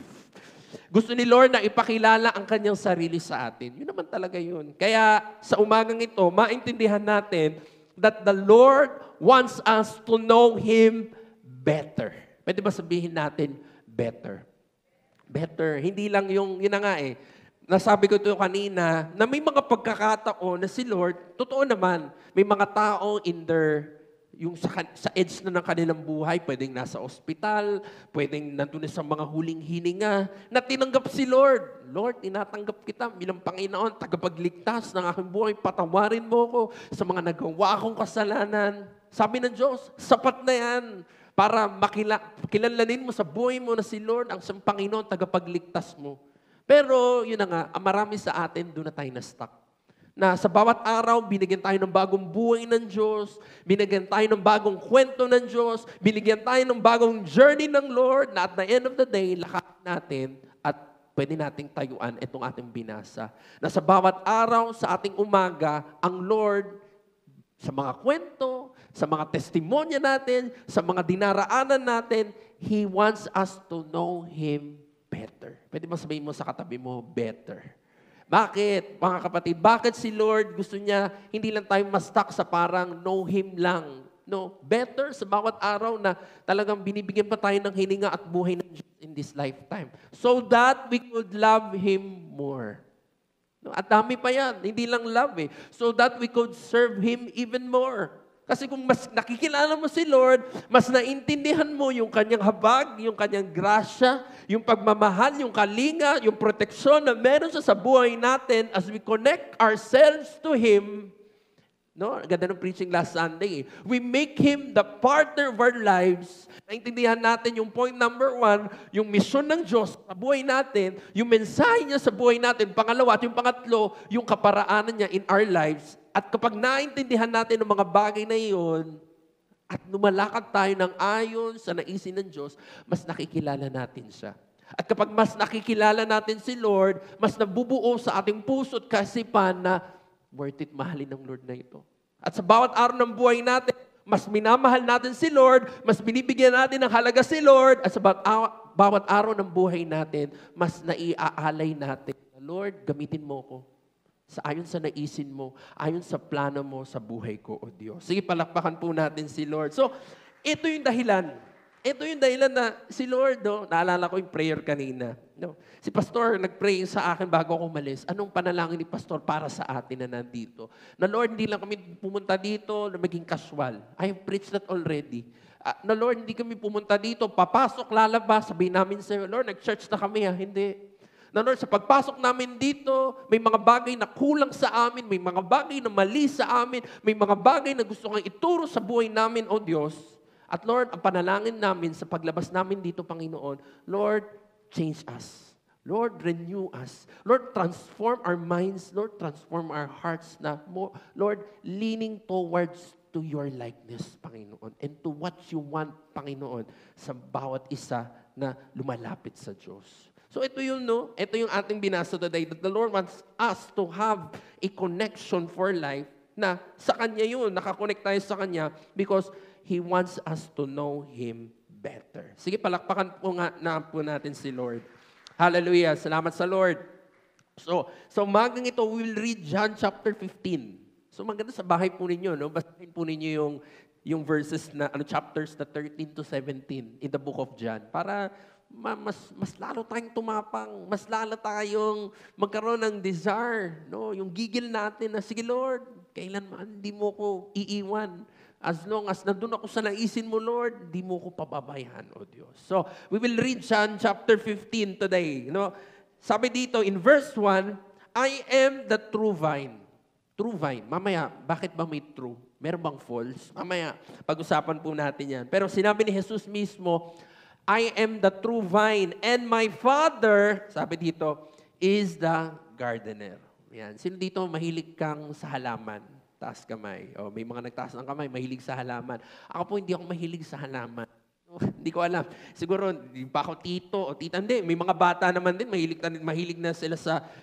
Gusto ni Lord na ipakilala ang kanyang sarili sa atin. Yun naman talaga yun. Kaya sa umagang ito, maintindihan natin that the Lord wants us to know Him better. Pwede ba sabihin natin, better? Better. Hindi lang yun na nga eh. Nasabi ko ito kanina, na may mga pagkakataon na si Lord, totoo naman, may mga tao in their yung sa edge na ng kanilang buhay, pwedeng nasa ospital, pwedeng nandun sa mga huling hininga, na tinanggap si Lord. Lord, tinatanggap kita bilang Panginoon, tagapagligtas ng aking buhay, patawarin mo ko sa mga nagawa kong kasalanan. Sabi ng Diyos, sapat na yan para kilalanin mo sa buhay mo na si Lord ang siyang Panginoon, tagapagligtas mo. Pero, yun na nga, marami sa atin, doon na tayo na-stuck. Na sa bawat araw, binigyan tayo ng bagong buhay ng Diyos, binigyan tayo ng bagong kwento ng Diyos, binigyan tayo ng bagong journey ng Lord, na at the end of the day, lahat natin at pwede nating tayuan itong ating binasa. Na sa bawat araw, sa ating umaga, ang Lord, sa mga kwento, sa mga testimonya natin, sa mga dinaraanan natin, He wants us to know Him better. Pwede ba sabihin mo sa katabi mo, better? Bakit, mga kapatid? Bakit si Lord gusto niya hindi lang tayo ma-stuck sa parang know Him lang? No, better sa bawat araw na talagang binibigyan pa tayo ng hininga at buhay ng Diyos in this lifetime. So that we could love Him more. No, at dami pa yan, hindi lang love eh. So that we could serve Him even more. Kasi kung mas nakikilala mo si Lord, mas naintindihan mo yung kanyang habag, yung kanyang grasya, yung pagmamahal, yung kalinga, yung proteksyon na meron siya sa buhay natin as we connect ourselves to Him. No? Ganda ng preaching last Sunday. We make Him the partner of our lives. Naintindihan natin yung point number 1, yung misyon ng Diyos sa buhay natin, yung mensahe niya sa buhay natin. Pangalawa at yung pangatlo, yung kaparaanan niya in our lives. At kapag naintindihan natin ang mga bagay na iyon, at lumalakad tayo ng ayon sa naisin ng Diyos, mas nakikilala natin siya. At kapag mas nakikilala natin si Lord, mas nabubuo sa ating puso at kaisipan na worth it mahalin ng Lord na ito. At sa bawat araw ng buhay natin, mas minamahal natin si Lord, mas binibigyan natin ng halaga si Lord, at sa bawat araw ng buhay natin, mas naiaalay natin, Lord, gamitin mo ko. Ayon sa naisin mo, ayon sa plano mo sa buhay ko, O Diyos. Sige, palakpakan po natin si Lord. So, ito yung dahilan. Ito yung dahilan na si Lord, no, naalala ko yung prayer kanina. No, si Pastor nag-pray sa akin bago ako umalis. Anong panalangin ni Pastor para sa atin na nandito? Na Lord, hindi lang kami pumunta dito na maging casual. I have preached that already. Na Lord, hindi kami pumunta dito, papasok, lalabas, sabihin namin sa iyo, Lord, nag-church na kami ha. Hindi. Na Lord, sa pagpasok namin dito, may mga bagay na kulang sa amin, may mga bagay na mali sa amin, may mga bagay na gusto kang ituro sa buhay namin, O Diyos. At Lord, ang panalangin namin sa paglabas namin dito, Panginoon, Lord, change us. Lord, renew us. Lord, transform our minds. Lord, transform our hearts na more, Lord, leaning towards to your likeness, Panginoon, and to what you want, Panginoon, sa bawat isa na lumalapit sa Diyos. So ito yung, no? Ito yung ating binasa today, that the Lord wants us to have a connection for life na sa Kanya yun, nakakonect tayo sa Kanya because He wants us to know Him better. Sige, palakpakan po nga na po natin si Lord. Hallelujah. Salamat sa Lord. So umagang ito, we will read John chapter 15. So maganda sa bahay po ninyo, no? Basahin po ninyo yung verses na, chapters na 13 to 17 in the book of John. Para mas lalo tayong tumapang, mas lalo tayong magkaroon ng desire, no? Yung gigil natin na, sige Lord, kailanman hindi mo ko iiwan. As long as nandun ako sa naisin mo, Lord, hindi mo ko pababayaan, O Diyos. So, we will read John chapter 15 today. No? Sabi dito, in verse 1, I am the true vine. True vine. Mamaya, bakit ba may true? Meron bang false? Mamaya, pag-usapan po natin yan. Pero sinabi ni Jesus mismo, I am the true vine, and my Father, sabi dito, is the gardener. Yan. Sino dito mahilig kang sa halaman? Taas kamay. O, may mga nagtaas ng kamay, mahilig sa halaman. Ako po, hindi ako mahilig sa halaman. Hindi ko alam. Siguro, hindi pa ako tito o tita. Hindi, may mga bata naman din, mahilig na sila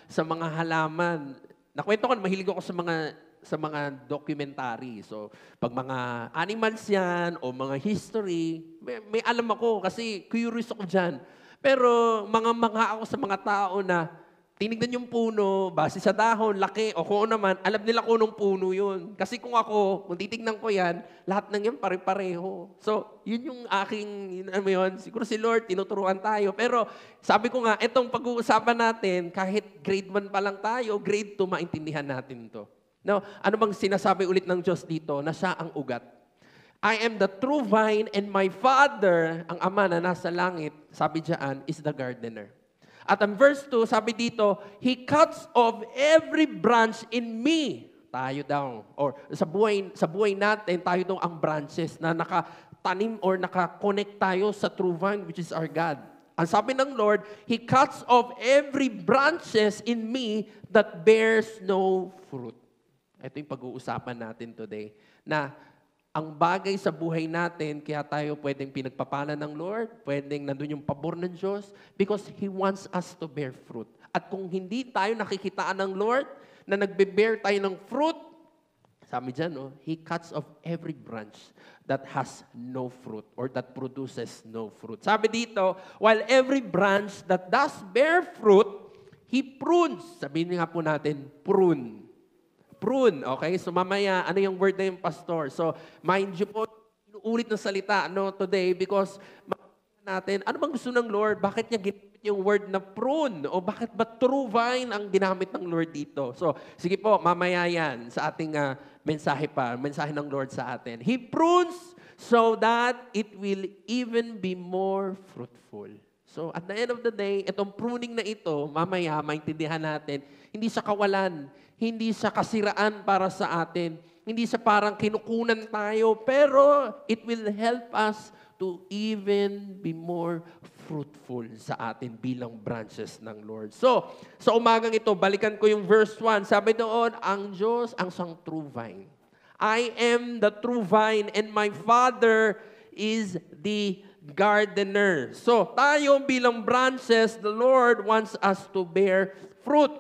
sa mga halaman. Nakwento ko, mahilig ako sa mga sa mga documentary. So, pag mga animals yan o mga history, may alam ako kasi curious ako dyan. Pero mga ako sa mga tao na tinignan yung puno, base sa dahon, laki, o kung ano naman, alam nila kung anong puno yun. Kasi kung titignan ko yan, lahat ng yan pare-pareho. So, yun yung aking, siguro si Lord, tinuturuan tayo. Pero sabi ko nga, itong pag-uusapan natin, kahit grade 1 pa lang tayo, grade 2, maintindihan natin to. Now, ano bang sinasabi ulit ng Diyos dito? Na siya ang ugat. I am the true vine and my Father, ang Ama na nasa langit, sabi diyan, is the gardener. At ang verse 2, sabi dito, He cuts off every branch in me. Tayo daw. Or sa buhay natin, tayo daw ang branches na nakatanim or nakakonect tayo sa true vine, which is our God. Ang sabi ng Lord, He cuts off every branches in me that bears no fruit. Ito yung pag-uusapan natin today. Na ang bagay sa buhay natin, kaya tayo pwedeng pinagpapala ng Lord, pwedeng nandun yung pabor ng Diyos, because He wants us to bear fruit. At kung hindi tayo nakikitaan ng Lord, na nagbe-bear tayo ng fruit, sabi dyan, He cuts off every branch that has no fruit or that produces no fruit. Sabi dito, while every branch that does bear fruit, He prunes. Sabihin nga po natin, prune. Prune, okay? So mamaya, ano yung word na yung pastor? So, mind you po, inuulit ng salita today because natin, ano bang gusto ng Lord? Bakit niya ginamit yung word na prune? O bakit ba true vine ang ginamit ng Lord dito? So, sige po, mamaya yan sa ating mensahe ng Lord sa atin. He prunes so that it will even be more fruitful. So, at the end of the day, itong pruning na ito, mamaya, maintindihan natin, hindi sa kawalan, hindi sa kasiraan para sa atin, hindi sa parang kinukunan tayo, pero it will help us to even be more fruitful sa atin bilang branches ng Lord. So, sa umagang ito, balikan ko yung verse 1. Sabi doon, ang Diyos ang isang true vine. I am the true vine and my Father is the gardener. So, tayo bilang branches, the Lord wants us to bear fruit.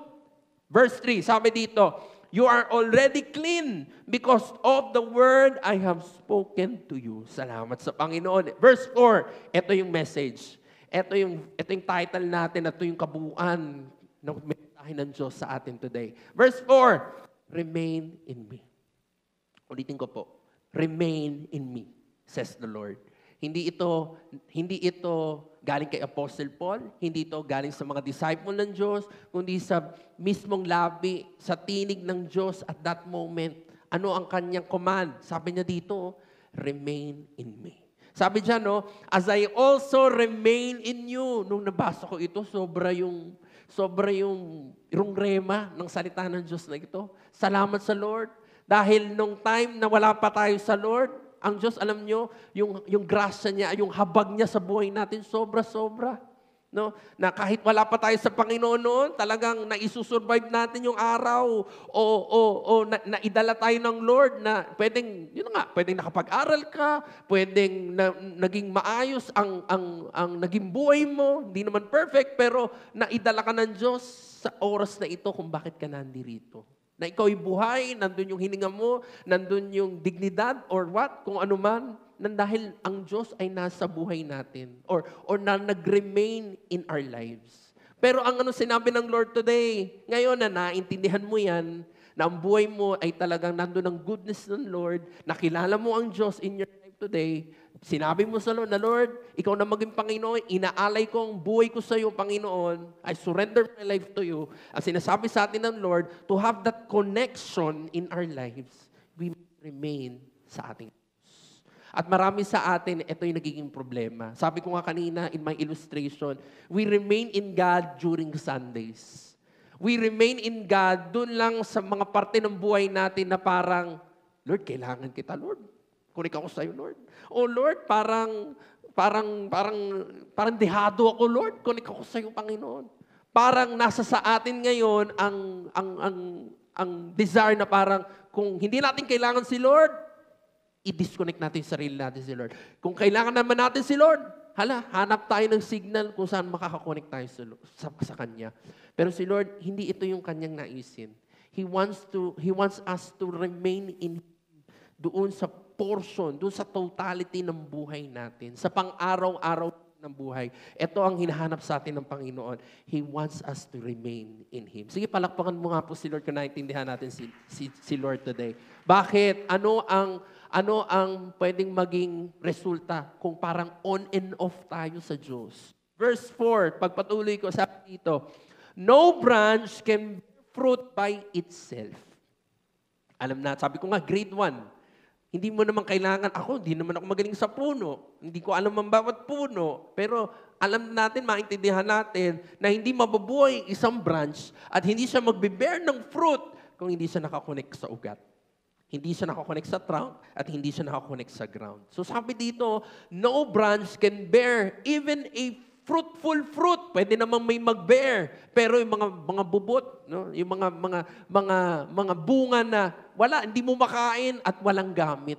Verse 3, sabi dito, you are already clean because of the word I have spoken to you. Salamat sa Panginoon. Verse 4, ito yung message. Ito yung title natin, ito yung kabuuan ng mensahe ng Diyos sa atin today. Verse 4, remain in me. Ulitin ko po, remain in me, says the Lord. Hindi ito galing kay Apostle Paul, hindi ito galing sa mga disciple ng Diyos, kundi sa mismong labi, sa tinig ng Diyos at that moment. Ano ang kanyang command? Sabi niya dito, remain in me. Sabi diyan, as I also remain in you. Nung nabasa ko ito, sobra yung rema ng salita ng Diyos na ito. Salamat sa Lord. Dahil nung time na wala pa tayo sa Lord, ang Diyos, alam nyo, yung grasya niya, yung habag niya sa buhay natin, sobra-sobra. No? Na kahit wala pa tayo sa Panginoon noon, talagang naisusurvive natin yung araw o naidala tayo ng Lord na pwedeng nakapag-aral ka, pwedeng naging maayos ang naging buhay mo, hindi naman perfect, pero naidala ka ng Diyos sa oras na ito kung bakit ka nandirito. Na ikaw ay buhay, nandun yung hininga mo, nandun yung dignidad or what, kung ano man, dahil ang Diyos ay nasa buhay natin or na nag-remain in our lives. Pero ang sinabi ng Lord today, ngayon na naintindihan mo yan, na ang buhay mo ay talagang nandun ang goodness ng Lord, nakilala mo ang Diyos in your life today, sinabi mo sa Lord na, Lord, ikaw na maging Panginoon, inaalay ko ang buhay ko sa iyo, Panginoon. I surrender my life to you. Ang sinasabi sa atin ng Lord, to have that connection in our lives, we remain sa ating Diyos. At marami sa atin, ito yung nagiging problema. Sabi ko nga kanina in my illustration, we remain in God during Sundays. We remain in God dun lang sa mga parte ng buhay natin na parang, Lord, kailangan kita, Lord. Kunik ako sa iyo, Lord. Oh, Lord, parang dehado ako, Lord. Kunik ako sa iyo, Panginoon. Parang nasa sa atin ngayon ang desire na parang kung hindi natin kailangan si Lord, i-disconnect natin yung sarili natin si Lord. Kung kailangan naman natin si Lord, hanap tayo ng signal kung saan makakakonect tayo sa Kanya. Pero si Lord, hindi ito yung Kanyang naisin. He wants us to remain in doon sa portion, doon sa totality ng buhay natin, sa pang-araw-araw ng buhay. Ito ang hinahanap sa atin ng Panginoon. He wants us to remain in Him. Sige, palakpakan mo nga po si Lord kung naintindihan natin si Lord today. Bakit? Ano ang pwedeng maging resulta kung parang on and off tayo sa Diyos? Verse 4, pagpatuloy ko, sabi dito, no branch can bear fruit by itself. Alam na, sabi ko nga, grade 1. Hindi mo naman kailangan, hindi naman ako magaling sa puno. Hindi ko alam ang bawat puno. Pero alam natin, maintindihan natin na hindi mabubuhay isang branch at hindi siya magbe-bear ng fruit kung hindi siya nakakonect sa ugat. Hindi siya nakakonect sa trunk at hindi siya nakakonect sa ground. So sabi dito, no branch can bear even a fruitful fruit. Pwede namang may mag-bear. Pero yung mga bubot, no? Yung mga bunga na wala, hindi mo makain at walang gamit.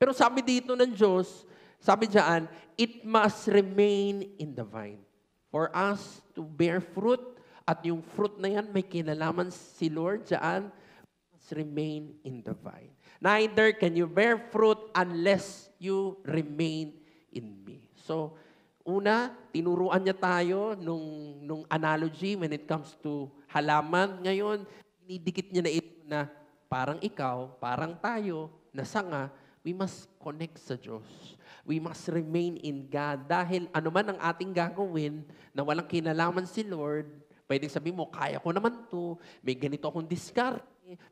Pero sabi dito ng Diyos, sabi diyan, it must remain in the vine. For us to bear fruit, at yung fruit na yan, may kinalaman si Lord diyan, must remain in the vine. Neither can you bear fruit unless you remain in me. So, una, tinuruan niya tayo nung analogy when it comes to halaman. Ngayon, dinidikit niya na ito na parang ikaw, parang tayo, na sanga, we must connect sa Diyos. We must remain in God. Dahil anuman ang ating gagawin na walang kinalaman si Lord, pwedeng sabihin mo, kaya ko naman to, may ganito akong diskarte,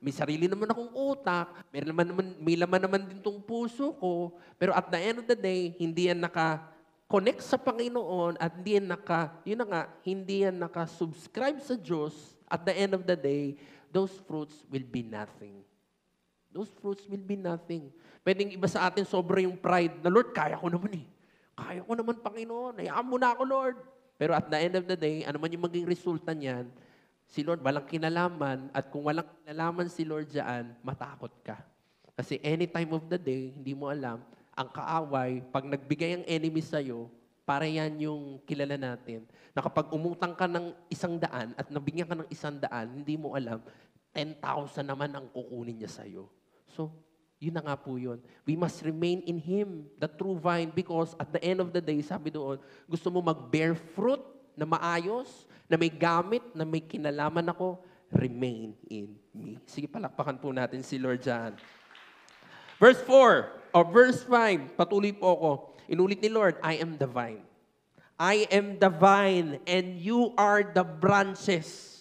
may sarili naman akong utak, may laman naman din tong puso ko, pero at the end of the day, hindi yan connect sa Panginoon at hindi yan naka-subscribe sa Diyos, at the end of the day, those fruits will be nothing. Those fruits will be nothing. Pwedeng iba sa atin sobra yung pride na, Lord, kaya ko naman eh. Kaya ko naman, Panginoon. Hayaan mo na ako, Lord. Pero at the end of the day, ano man yung maging resulta niyan, si Lord walang kinalaman, at kung walang kinalaman si Lord dyan, matakot ka. Kasi any time of the day, hindi mo alam, ang kaaway, pag nagbigay ang enemy sa'yo, para yan yung kilala natin, na kapag umutang ka ng 100 at nabigyan ka ng 100, hindi mo alam, 10,000 naman ang kukunin niya sa'yo. So, yun na nga po yun. We must remain in Him, the true vine, because at the end of the day, sabi doon, gusto mo mag-bear fruit na maayos, na may gamit, na may kinalaman ako, remain in me. Sige, palakpakan po natin si Lord dyan. Verse 4, or verse 5, patuloy po ako. Inulit ni Lord, I am the vine. I am the vine, and you are the branches.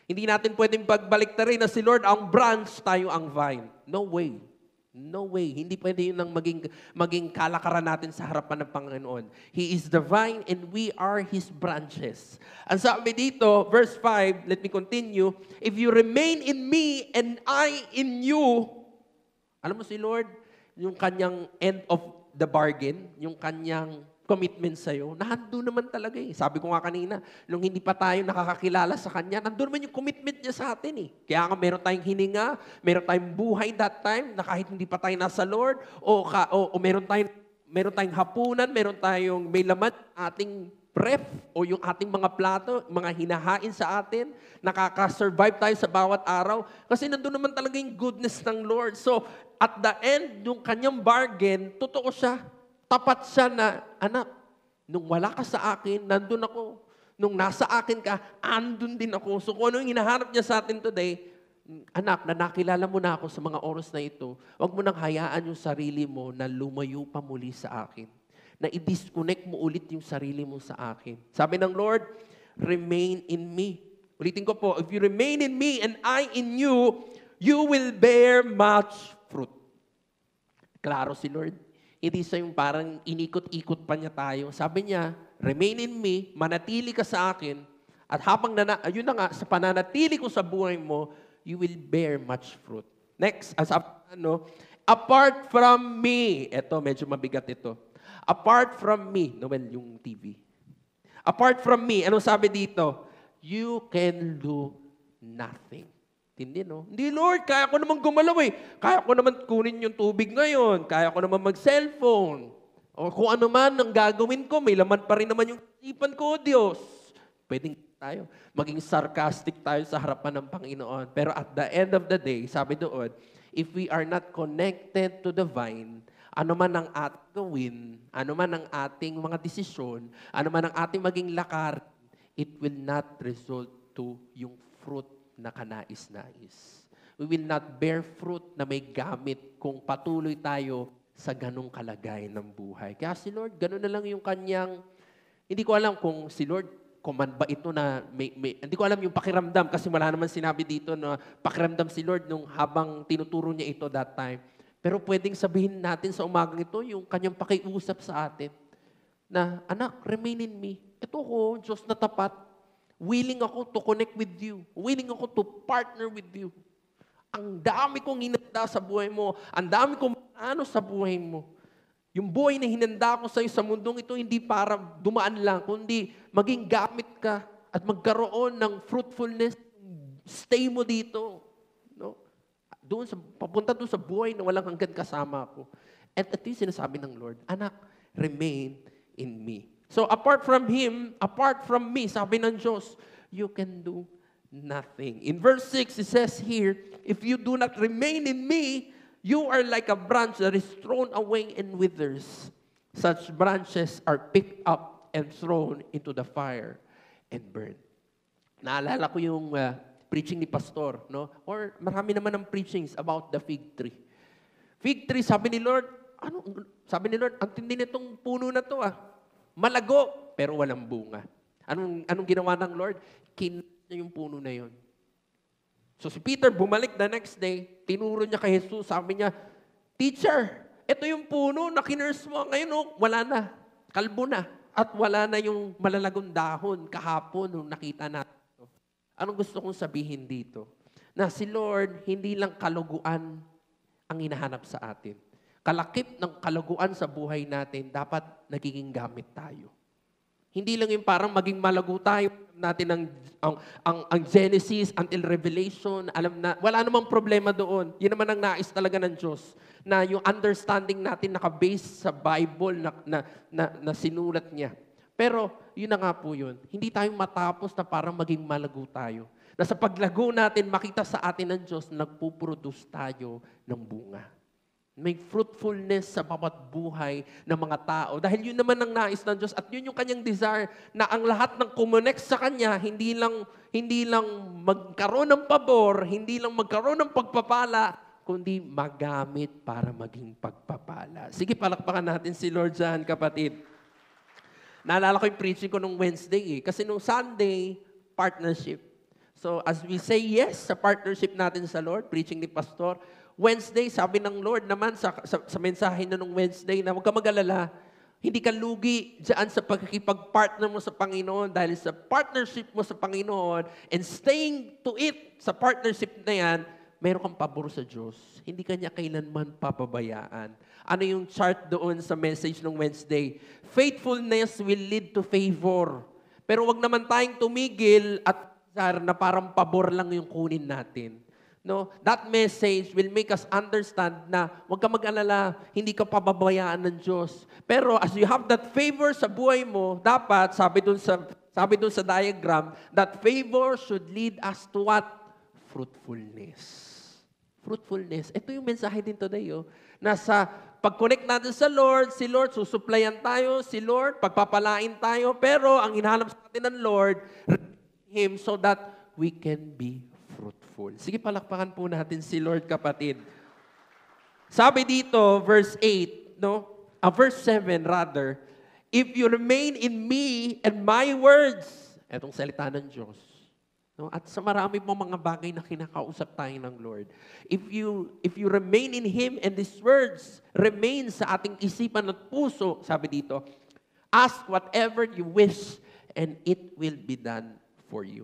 Hindi natin pwedeng pagbalik na rin na si Lord ang branch, tayo ang vine. No way. No way. Hindi pwede yun ang maging kalakaran natin sa harapan ng Panginoon. He is the vine and we are His branches. Ang sabi dito, verse 5, let me continue. If you remain in me and I in you, alam mo si Lord, yung kanyang end of the bargain, yung kanyang commitment sa'yo, nandun naman talaga eh. Sabi ko nga kanina, nung hindi pa tayo nakakakilala sa Kanya, nandun naman yung commitment niya sa atin eh. Kaya nga meron tayong hininga, meron tayong buhay that time, na kahit hindi pa tayo nasa Lord, o meron tayong hapunan, meron tayong may laman, ating prep, o yung ating mga plato, mga hinahain sa atin, nakaka-survive tayo sa bawat araw, kasi nandun naman talaga yung goodness ng Lord. So, at the end, yung kanyang bargain, totoo siya. Tapat siya na, anak, nung wala ka sa akin, nandun ako. Nung nasa akin ka, andun din ako. So kung ano yung hinahanap niya sa atin today, anak, na nakilala mo na ako sa mga oras na ito, huwag mo nang hayaan yung sarili mo na lumayo pa muli sa akin. Na i-disconnect mo ulit yung sarili mo sa akin. Sabi ng Lord, remain in me. Ulitin ko po, if you remain in me and I in you, you will bear much fruit. Klaro si Lord. Hindi siya yung parang inikot-ikot pa niya tayo. Sabi niya, remain in me, manatili ka sa akin, at habang ayun na nga, sa pananatili ko sa buhay mo, you will bear much fruit. Next, apart from me, eto, medyo mabigat ito. Apart from me, Noel, yung TV. Apart from me, anong sabi dito? You can do nothing. Hindi, no? Hindi, Lord, kaya ko naman gumalaw eh. Kaya ko naman kunin yung tubig ngayon. Kaya ko naman mag-cellphone. O kung ano man ang gagawin ko, may laman pa rin naman yung isipan ko, Diyos. Pwedeng tayo. Maging sarcastic tayo sa harapan ng Panginoon. Pero at the end of the day, sabi doon, if we are not connected to the vine, ano man ang ating gawin, ano man ang ating mga desisyon, ano man ang ating maging lakar, it will not result to yung fruit na kanais-nais. We will not bear fruit na may gamit kung patuloy tayo sa ganong kalagay ng buhay. Kaya si Lord, gano'n na lang yung kanyang, hindi ko alam kung si Lord, command ba ito na, hindi ko alam yung pakiramdam kasi wala naman sinabi dito na pakiramdam si Lord nung habang tinuturo niya ito that time. Pero pwedeng sabihin natin sa umagang ito yung kanyang pakiusap sa atin na, anak, remain in me. Ito ko, Diyos na tapat. Willing ako to connect with you. Willing ako to partner with you. Ang dami kong hinanda sa buhay mo. Ang dami kong ano sa buhay mo. Yung buhay na hinanda ko sa iyo sa mundong ito, hindi para dumaan lang, kundi maging gamit ka at magkaroon ng fruitfulness. Stay mo dito. No? Papunta doon sa buhay na walang hanggan kasama ko. At ito yung sinasabi ng Lord, anak, remain in me. So apart from Him, apart from me, sabi ng Diyos, you can do nothing. In verse 6, it says here, if you do not remain in me, you are like a branch that is thrown away and withers. Such branches are picked up and thrown into the fire and burned. Naalala ko yung preaching ni Pastor, no? Or marami naman ng preachings about the fig tree. Fig tree, sabi ni Lord, sabi ni Lord, ang tindi nitong puno na to malago, pero walang bunga. Anong ginawa ng Lord? Niya yung puno na yun. So si Peter bumalik the next day, tinuro niya kay Jesus, sabi niya, Teacher, ito yung puno na kinurse mo. Ngayon, wala na. Kalbo na. At wala na yung malalagong dahon kahapon nung nakita natin. Anong gusto kong sabihin dito? Na si Lord, hindi lang kaluguan ang hinahanap sa atin. Kalakip ng kaluguan sa buhay natin, dapat nagiging gamit tayo. Hindi lang yung parang maging malago tayo natin ang Genesis until Revelation. Alam na, wala namang problema doon. Yun naman ang nais talaga ng Diyos. Na yung understanding natin naka-base sa Bible na sinulat niya. Pero yun na nga po yun. Hindi tayo matapos na parang maging malago tayo. Na sa paglago natin, makita sa atin ng Diyos, nagpuproduce tayo ng bunga. May fruitfulness sa bawat buhay ng mga tao. Dahil yun naman ang nais ng Diyos at yun yung kanyang desire na ang lahat ng kumonek sa Kanya, hindi lang magkaroon ng pabor, hindi lang magkaroon ng pagpapala, kundi magamit para maging pagpapala. Sige, palakpakan natin si Lord dyan, kapatid. Naalala ko yung preaching ko nung Wednesday kasi nung Sunday, partnership. So as we say yes sa partnership natin sa Lord, preaching ni Pastor, Wednesday, sabi ng Lord naman sa mensahe na nung Wednesday na huwag ka mag-alala, hindi ka lugi dyan sa pagkikipag-partner mo sa Panginoon dahil sa partnership mo sa Panginoon and staying to it sa partnership na yan, mayroon kang pabor sa Diyos. Hindi ka niya kailanman papabayaan. Ano yung chart doon sa message nung Wednesday? Faithfulness will lead to favor. Pero wag naman tayong tumigil at na parang pabor lang yung kunin natin. No, that message will make us understand na huwag ka mag-alala, hindi ka pababayaan ng Diyos. Pero as you have that favor sa buhay mo, dapat, sabi dun sa diagram, that favor should lead us to what? Fruitfulness. Fruitfulness. Ito yung mensahe din today, Nasa pag-connect natin sa Lord, si Lord, susuplayan tayo, si Lord, pagpapalain tayo, pero ang hinahanap sa atin ng Lord, Him so that we can be fruitful. Sige, palakpakan po natin si Lord, kapatid. Sabi dito, verse 8, verse 7 rather, if you remain in me and my words, etong salita ng Diyos, at sa marami pong mga bagay na kinakausap tayo ng Lord, if you remain in Him and His words remain sa ating isipan at puso, sabi dito, ask whatever you wish and it will be done for you.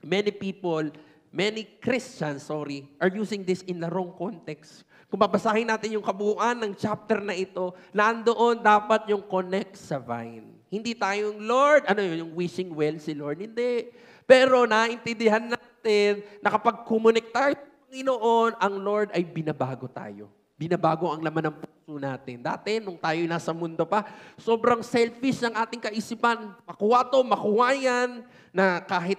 Many Christians, are using this in the wrong context. Kung babasahin natin yung kabuuan ng chapter na ito, nandoon dapat yung connect sa vine. Hindi tayong Lord, yung wishing well si Lord? Hindi. Pero naintindihan natin na kapag kumonek tayo sa Panginoon, ang Lord ay binabago tayo. Binabago ang laman ng puso natin. Dati, nung tayo nasa mundo pa, sobrang selfish ng ating kaisipan. Makuha to, makuha yan, na kahit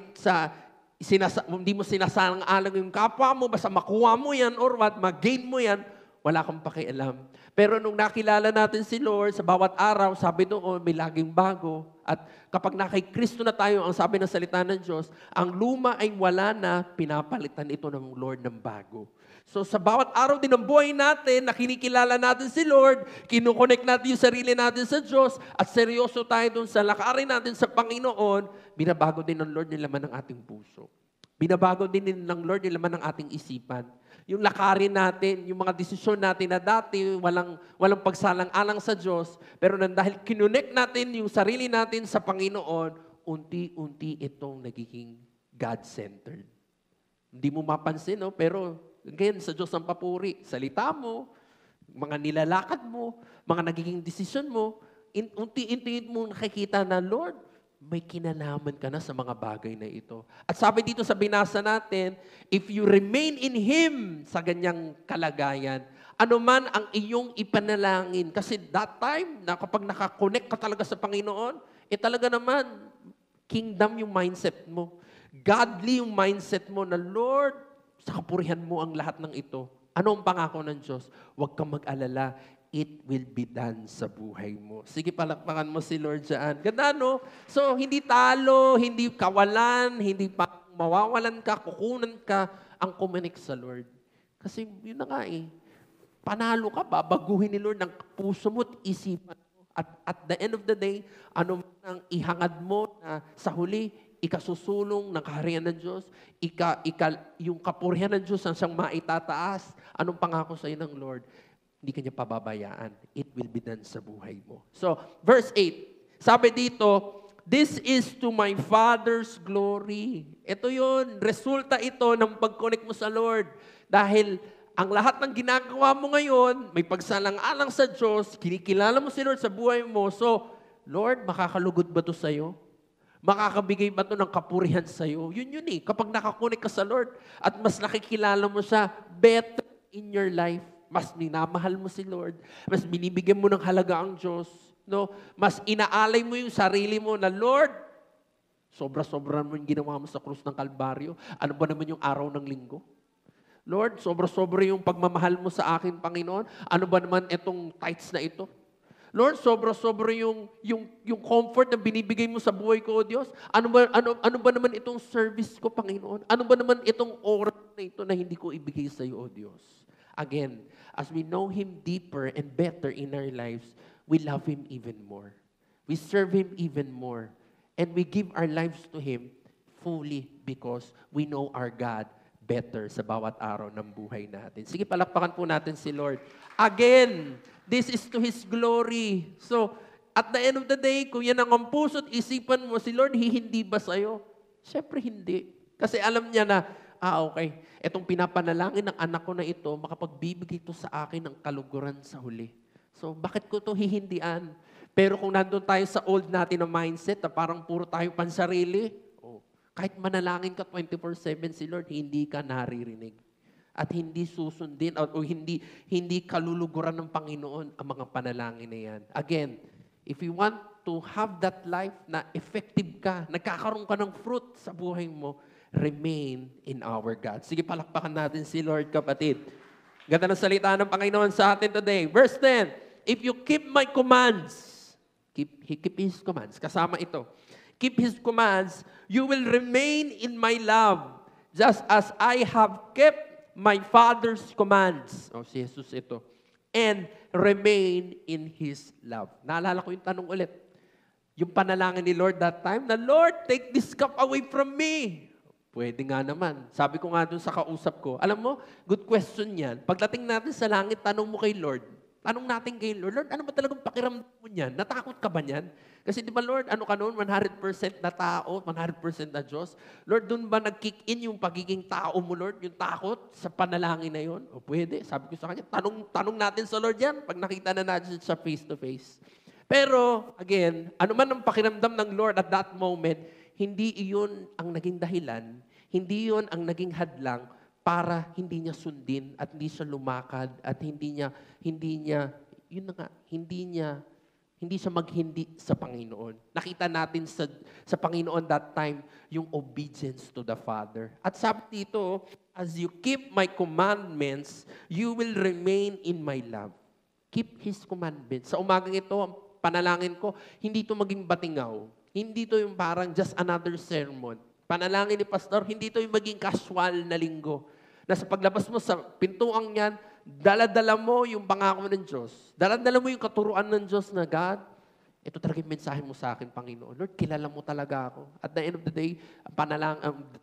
hindi mo sinasaalang-alang yung kapwa mo, basta makuha mo yan or what, mag-gain mo yan, wala kang pakialam. Pero nung nakilala natin si Lord, sa bawat araw, sabi doon, may laging bago. At kapag nakay Kristo na tayo, ang sabi ng salita ng Diyos, ang luma ay wala na, pinapalitan ito ng Lord ng bago. So sa bawat araw din ng buhay natin, na kinikilala natin si Lord, kinukonect natin yung sarili natin sa Diyos, at seryoso tayo dun sa lakarin natin sa Panginoon, binabago din ng Lord yung laman ng ating puso. Binabago din ng Lord yung laman ng ating isipan. Yung lakarin natin, yung mga desisyon natin na dati walang pagsalang-alang sa Diyos, pero dahil kinonect natin yung sarili natin sa Panginoon, unti-unti itong nagiging God-centered. Hindi mo mapansin, no? Pero again, sa Diyos ang papuri. Salita mo, mga nilalakad mo, mga nagiging desisyon mo, unti-unti mo nakikita na, Lord, may kinalaman ka na sa mga bagay na ito. At sabi dito sa binasa natin, if you remain in Him sa ganyang kalagayan, anuman ang iyong ipanalangin. Kasi that time, na kapag nakakonect ka talaga sa Panginoon, talaga naman, kingdom yung mindset mo. Godly yung mindset mo na, Lord, sa kapurihan mo ang lahat ng ito. Ano ang pangako ng Diyos? Huwag kang mag-alala. It will be done sa buhay mo. Sige, palakpakan mo si Lord dyan. Ganda, no? So, hindi talo, hindi kawalan, hindi mawawalan ka, kukunan ka, ang kuminik sa Lord. Kasi yun na nga panalo ka, babaguhin ni Lord ng puso mo at isipan mo. At the end of the day, ano man ang ihangad mo na sa huli, ikasusulong ng kaharian ng Diyos, yung kapurihan ng Diyos ang siyang maitataas. Anong pangako sa iyo ng Lord? Hindi ka niya pababayaan. It will be done sa buhay mo. So, verse 8. Sabi dito, this is to my Father's glory. Ito yun. Resulta ito ng pag-connect mo sa Lord. Dahil ang lahat ng ginagawa mo ngayon, may pagsalang-alang sa Diyos, kinikilala mo si Lord sa buhay mo. So, Lord, makakalugod ba ito sa'yo? Makakabigay ba ito ng kapurihan sa'yo? Yun Kapag nakakonek ka sa Lord at mas nakikilala mo siya better in your life, mas minamahal mo si Lord, mas binibigyan mo ng halaga ang Diyos, no? Mas inaalay mo yung sarili mo na, Lord, sobra-sobra mo yung ginawa mo sa krus ng Kalbaryo. Ano ba naman yung araw ng linggo? Lord, sobra-sobra yung pagmamahal mo sa akin, Panginoon. Ano ba naman itong tithes na ito? Lord, sobra-sobra yung comfort na binibigay mo sa buhay ko, O Diyos. Ano ba naman itong service ko, Panginoon? Ano ba naman itong oras na ito na hindi ko ibigay sa iyo, O Diyos? Again, as we know Him deeper and better in our lives, we love Him even more. We serve Him even more. And we give our lives to Him fully because we know our God better sa bawat araw ng buhay natin. Sige, palakpakan po natin si Lord. Again, this is to His glory. So, at the end of the day, kung yan ang puso at isipan mo, si Lord, hindi ba sa'yo? Siyempre hindi. Kasi alam niya na, okay, etong pinapanalangin ng anak ko na ito, makapagbibigay ito sa akin ng kaluguran sa huli. So, bakit ko ito hihindian? Pero kung nandun tayo sa old natin na mindset, na parang puro tayo pansarili, kahit manalangin ka 24/7 si Lord, hindi ka naririnig. At hindi susundin o hindi kaluluguran ng Panginoon ang mga panalangin na yan. Again, if you want to have that life na effective ka, nagkakaroon ka ng fruit sa buhay mo, remain in our God. Sige, palakpakan natin si Lord, kapatid. Ganda ng salita ng Panginoon sa atin today. Verse 10, if you keep my commands, keep His commands, kasama ito. Keep His commands, you will remain in my love, just as I have kept my Father's commands. Si Jesus ito. And remain in His love. Naalala ko yung tanong ulit. Yung panalangin ni Lord that time, na Lord, take this cup away from me. Pwede nga naman. Sabi ko nga dun sa kausap ko, alam mo, good question yan. Pagdating natin sa langit, tanong mo kay Lord. Tanong natin kay Lord, Lord, ano ba talagang pakiramdam mo niyan? Natakot ka ba niyan? Kasi di ba, Lord, ano ka noon? 100% na tao, 100% na Diyos. Lord, dun ba nag-kick in yung pagiging tao mo, Lord? Yung takot sa panalangin na yon? O pwede. Sabi ko sa kanya, tanong natin sa Lord yan pag nakita na natin siya face to face. Pero, again, ano man ang pakiramdam ng Lord at that moment, hindi iyon ang naging dahilan, hindi iyon ang naging hadlang para hindi niya sundin at hindi siya lumakad at hindi siya maghindi sa Panginoon. Nakita natin sa Panginoon that time yung obedience to the Father. At sabi dito, as you keep my commandments, you will remain in my love. Keep His commandments. Sa umagang ito, ang panalangin ko, hindi ito maging batingaw. Hindi ito yung parang just another sermon. Panalangin ni Pastor, hindi ito yung maging casual na linggo. Na sa paglabas mo sa pintuang yan, dala-dala mo yung pangako ng Diyos. Dala-dala mo yung katuruan ng Diyos na, God, ito talaga yung mensahe mo sa akin, Panginoon. Lord, kilala mo talaga ako. At the end of the day,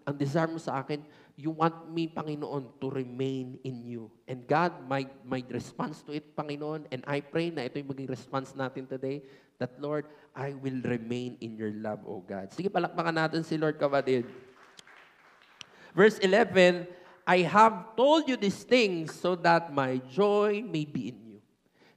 ang desire mo sa akin, you want me, Panginoon, to remain in you. And God, my response to it, Panginoon, and I pray na ito yung maging response natin today, that Lord, I will remain in your love, O God. Sige, palakpakan natin si Lord, kapatid. Verse 11, I have told you these things so that my joy may be in you.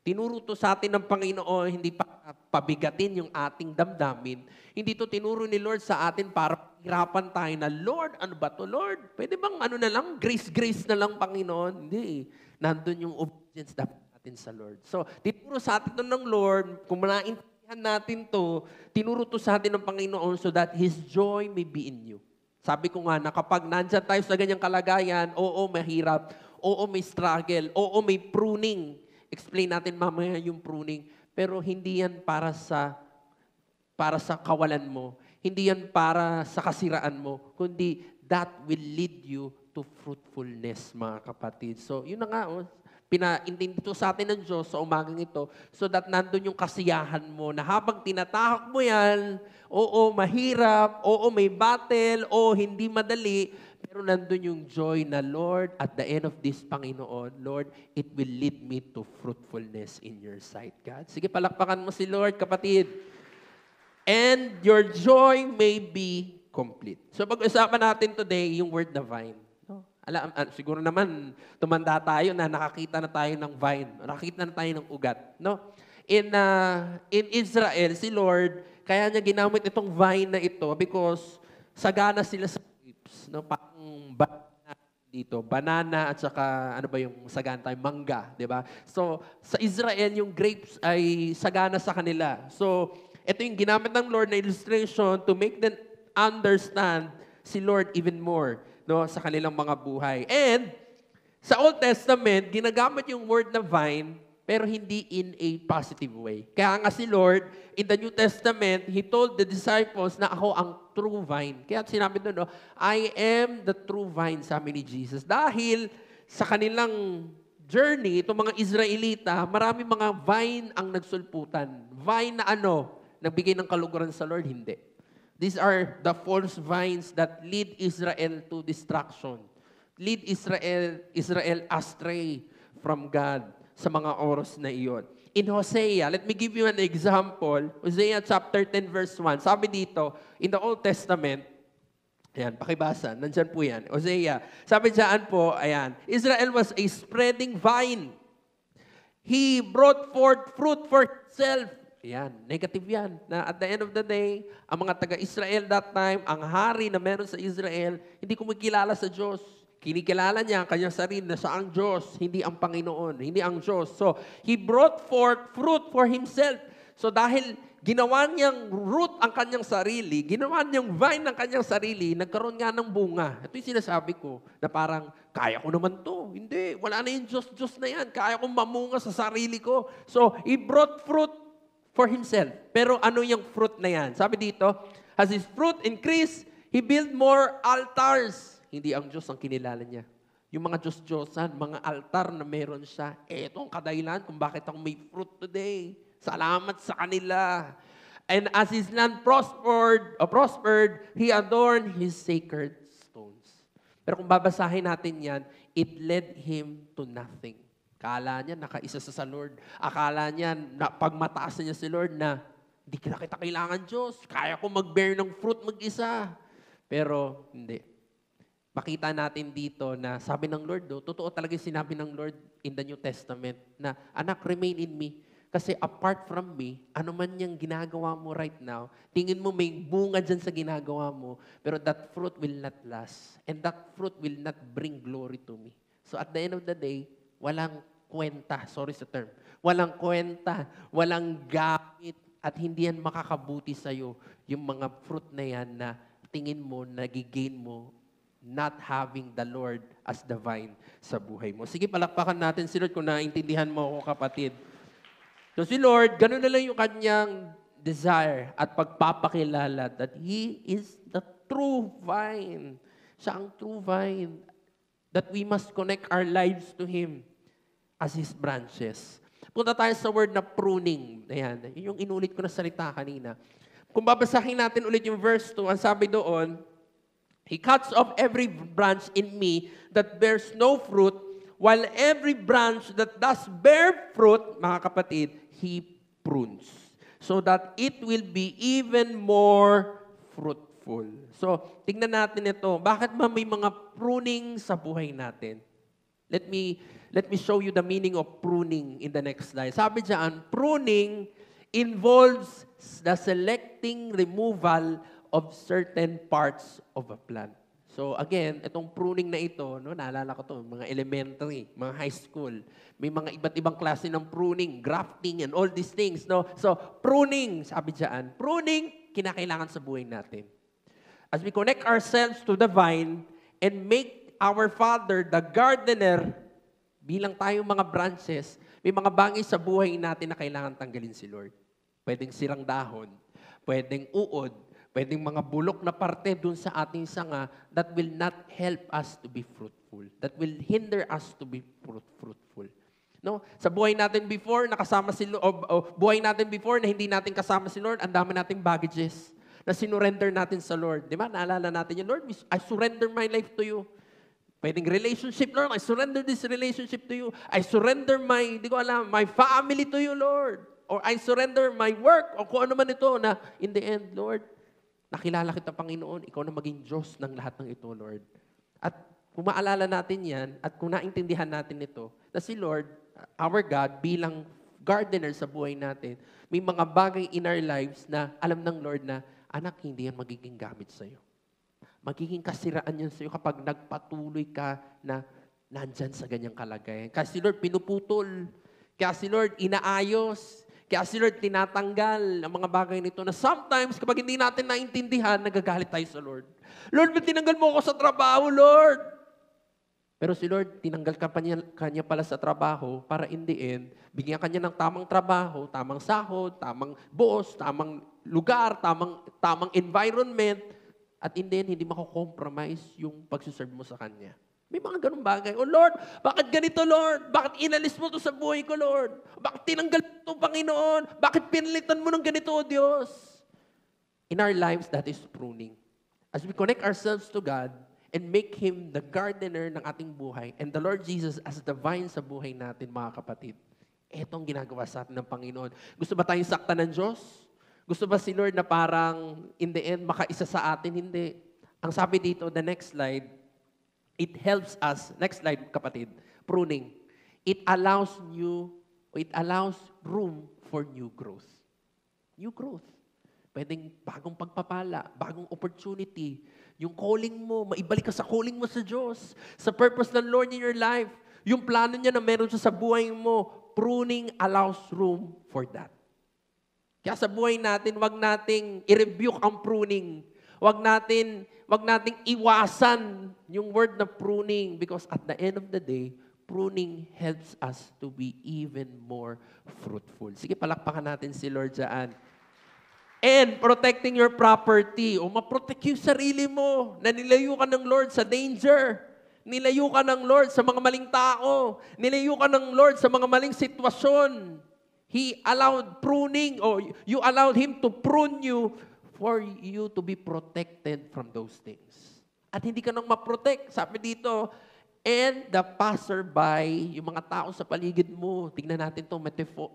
Tinuro to sa atin ng Panginoon, hindi pa pabigatin yung ating damdamin. Hindi to tinuro ni Lord sa atin para hirapan tayo na, Lord, ano ba to, Lord? Pwede bang ano na lang, grace na lang, Panginoon? Hindi. Nandun yung obedience dapat natin sa Lord. So, tinuro sa atin to ng Lord, kung naintindihan natin to, tinuro to sa atin ng Panginoon so that His joy may be in you. Sabi ko nga na kapag nandyan tayo sa ganyang kalagayan, oo, mahirap, oo, may struggle, oo, may pruning. Explain natin mamaya yung pruning. Pero hindi yan para sa kawalan mo. Hindi yan para sa kasiraan mo. Kundi that will lead you to fruitfulness, mga kapatid. So, yun na nga, pinaintindi to sa atin ng Diyos sa umagang ito so that nandun yung kasiyahan mo na habang tinatahak mo yan, oo, mahirap, oo, may battle, oo, hindi madali, pero nandun yung joy na, Lord, at the end of this, Panginoon, Lord, it will lead me to fruitfulness in your sight, God. Sige, palakpakan mo si Lord, kapatid. And your joy may be complete. So, pag-usapan natin today yung word na vine. Siguro naman, tumanda tayo na nakakita na tayo ng vine. Nakakita na tayo ng ugat. No? In Israel, si Lord, kaya niya ginamit itong vine na ito because sagana sila sa grapes. No? Parang banana dito. Banana at saka, ano ba yung sagana tayo? Mangga. Diba? So, sa Israel, yung grapes ay sagana sa kanila. So, ito yung ginamit ng Lord na illustration to make them understand si Lord even more. No, sa kanilang mga buhay. And sa Old Testament, ginagamit yung word na vine, pero hindi in a positive way. Kaya nga si Lord, in the New Testament, He told the disciples na ako ang true vine. Kaya sinabi doon, no, I am the true vine, sabi ni Jesus. Dahil sa kanilang journey, itong mga Israelita, marami mga vine ang nagsulputan. Vine na ano? Nagbigay ng kaluguran sa Lord? Hindi. These are the false vines that lead Israel to destruction. Lead Israel astray from God sa mga oras na iyon. In Hosea, let me give you an example. Hosea chapter 10 verse 1. Sabi dito, in the Old Testament, ayan, pakibasa, nandyan po yan. Hosea, sabi dyan po, ayan, Israel was a spreading vine. He brought forth fruit for himself. Yan, negative yan. Na at the end of the day, ang mga taga-Israel that time, ang hari na meron sa Israel, hindi kumikilala sa Diyos. Kinikilala niya ang kanyang sarili na siya ang Diyos, hindi ang Panginoon, hindi ang Diyos. So, He brought forth fruit for Himself. So, dahil ginawa niyang root ang kanyang sarili, ginawa niyang vine ang kanyang sarili, nagkaroon nga ng bunga. Ito yung sinasabi ko, na parang, kaya ko naman to. Hindi, wala na yung Diyos na yan. Kaya kong mamunga sa sarili ko. So, He brought fruit for himself. Pero ano yung fruit na yan? Sabi dito, as his fruit increased, he built more altars. Hindi ang Diyos ang kinilala niya. Yung mga Diyos-Diyosan, mga altar na meron siya. Ito ang kadahilan kung bakit ako may fruit today. Salamat sa kanila. And as his land prospered, he adorned his sacred stones. Pero kung babasahin natin yan, it led him to nothing. Akala niya, nakaisa sa Lord. Akala niya, na pagmataas niya si Lord na, hindi kita kailangan Diyos. Kaya ko mag-bear ng fruit mag-isa. Pero, hindi. Makita natin dito na sabi ng Lord, totoo talaga yung sinabi ng Lord in the New Testament na, anak, remain in me. Kasi apart from me, ano man yung ginagawa mo right now, tingin mo may bunga dyan sa ginagawa mo, pero that fruit will not last. And that fruit will not bring glory to me. So at the end of the day, walang kwenta, sorry sa term, walang kwenta, walang gamit, at hindi yan makakabuti sa'yo yung mga fruit na yan na tingin mo, nagigain mo, not having the Lord as the vine sa buhay mo. Sige, palakpakan natin si Lord kung naintindihan mo ako, kapatid. So si Lord, gano'n na lang yung kanyang desire at pagpapakilala that He is the true vine. Siya ang true vine. That we must connect our lives to Him as His branches. Punta tayo sa word na pruning. Ayan, yun yung inulit ko na salita kanina. Kung babasahin natin ulit yung verse 2, ang sabi doon, He cuts off every branch in me that bears no fruit, while every branch that does bear fruit, mga kapatid, He prunes, so that it will be even more fruitful. So, tingnan natin ito. Bakit ba may mga pruning sa buhay natin? Let me show you the meaning of pruning in the next slide. Sabi diyan, pruning involves the selecting removal of certain parts of a plant. So again, itong pruning na ito, no, naalala ko to, mga elementary, mga high school, may mga iba't ibang klase ng pruning, grafting, and all these things. No? So pruning, sabi diyan, pruning, kinakailangan sa buhay natin. As we connect ourselves to the vine and make our Father the gardener, bilang tayong mga branches, may mga bagay sa buhay natin na kailangan tanggalin si Lord. Pwedeng sirang dahon, pwedeng uod, pwedeng mga bulok na parte dun sa ating sanga that will not help us to be fruitful, that will hinder us to be fruitful. No? Sa buhay natin before, nakasama si Lord, buhay natin before na hindi natin kasama si Lord, ang dami nating baggages na sinurrender natin sa Lord. Di ba? Naalala natin yun, Lord, I surrender my life to you. Pwedeng relationship, Lord, I surrender this relationship to you. I surrender my family to you, Lord. Or I surrender my work, o kung ano man ito na in the end, Lord, nakilala kita, Panginoon, ikaw na maging Diyos ng lahat ng ito, Lord. At kung maalala natin yan, at kung naintindihan natin ito, na si Lord, our God, bilang gardener sa buhay natin, may mga bagay in our lives na alam ng Lord na, anak, hindi yan magiging gamit sa'yo. Magiging kasiraan yan sa'yo kapag nagpatuloy ka na nandyan sa ganyang kalagayan. Kasi si Lord, pinuputol. Kaya si Lord, inaayos. Kaya si Lord, tinatanggal ang mga bagay nito na sometimes, kapag hindi natin naintindihan, nagagalit tayo sa Lord. Lord, ba't tinanggal mo ako sa trabaho, Lord? Pero si Lord, tinanggal kanya pala sa trabaho para in the end, bigyan kanya ng tamang trabaho, tamang sahod, tamang boss, tamang lugar, tamang environment, at in the end, hindi mako-compromise yung pagsuserve mo sa Kanya. May mga ganung bagay. Oh Lord, bakit ganito, Lord? Bakit inalis mo to sa buhay ko, Lord? Bakit tinanggal mo to, Panginoon? Bakit pinalitan mo ng ganito, oh Diyos? In our lives, that is pruning. As we connect ourselves to God and make Him the gardener ng ating buhay and the Lord Jesus as the vine sa buhay natin, mga kapatid, etong ginagawa sa atin ng Panginoon. Gusto ba tayong sakta ng Diyos? Gusto ba si Lord na parang in the end makaisa sa atin? Hindi. Ang sabi dito, the next slide, it helps us, next slide kapatid, pruning. It allows room for new growth. New growth. Pwedeng bagong pagpapala, bagong opportunity. Yung calling mo, maibalik ka sa calling mo sa Diyos. Sa purpose ng Lord in your life. Yung plano niya na meron siya sa buhay mo, pruning allows room for that. Kaya sa buhay natin, wag nating i-rebuke ang pruning. Wag nating iwasan yung word na pruning because at the end of the day, pruning helps us to be even more fruitful. Sige, palakpakan natin si Lord dyan. And protecting your property. O maprotect yung sarili mo na nilayo ka ng Lord sa danger. Nilayo ka ng Lord sa mga maling tao. Nilayo ka ng Lord sa mga maling sitwasyon. He allowed pruning, or you allowed Him to prune you for you to be protected from those things. At hindi ka nang ma-protect. Sabi dito, and the passerby, yung mga tao sa paligid mo, tingnan natin to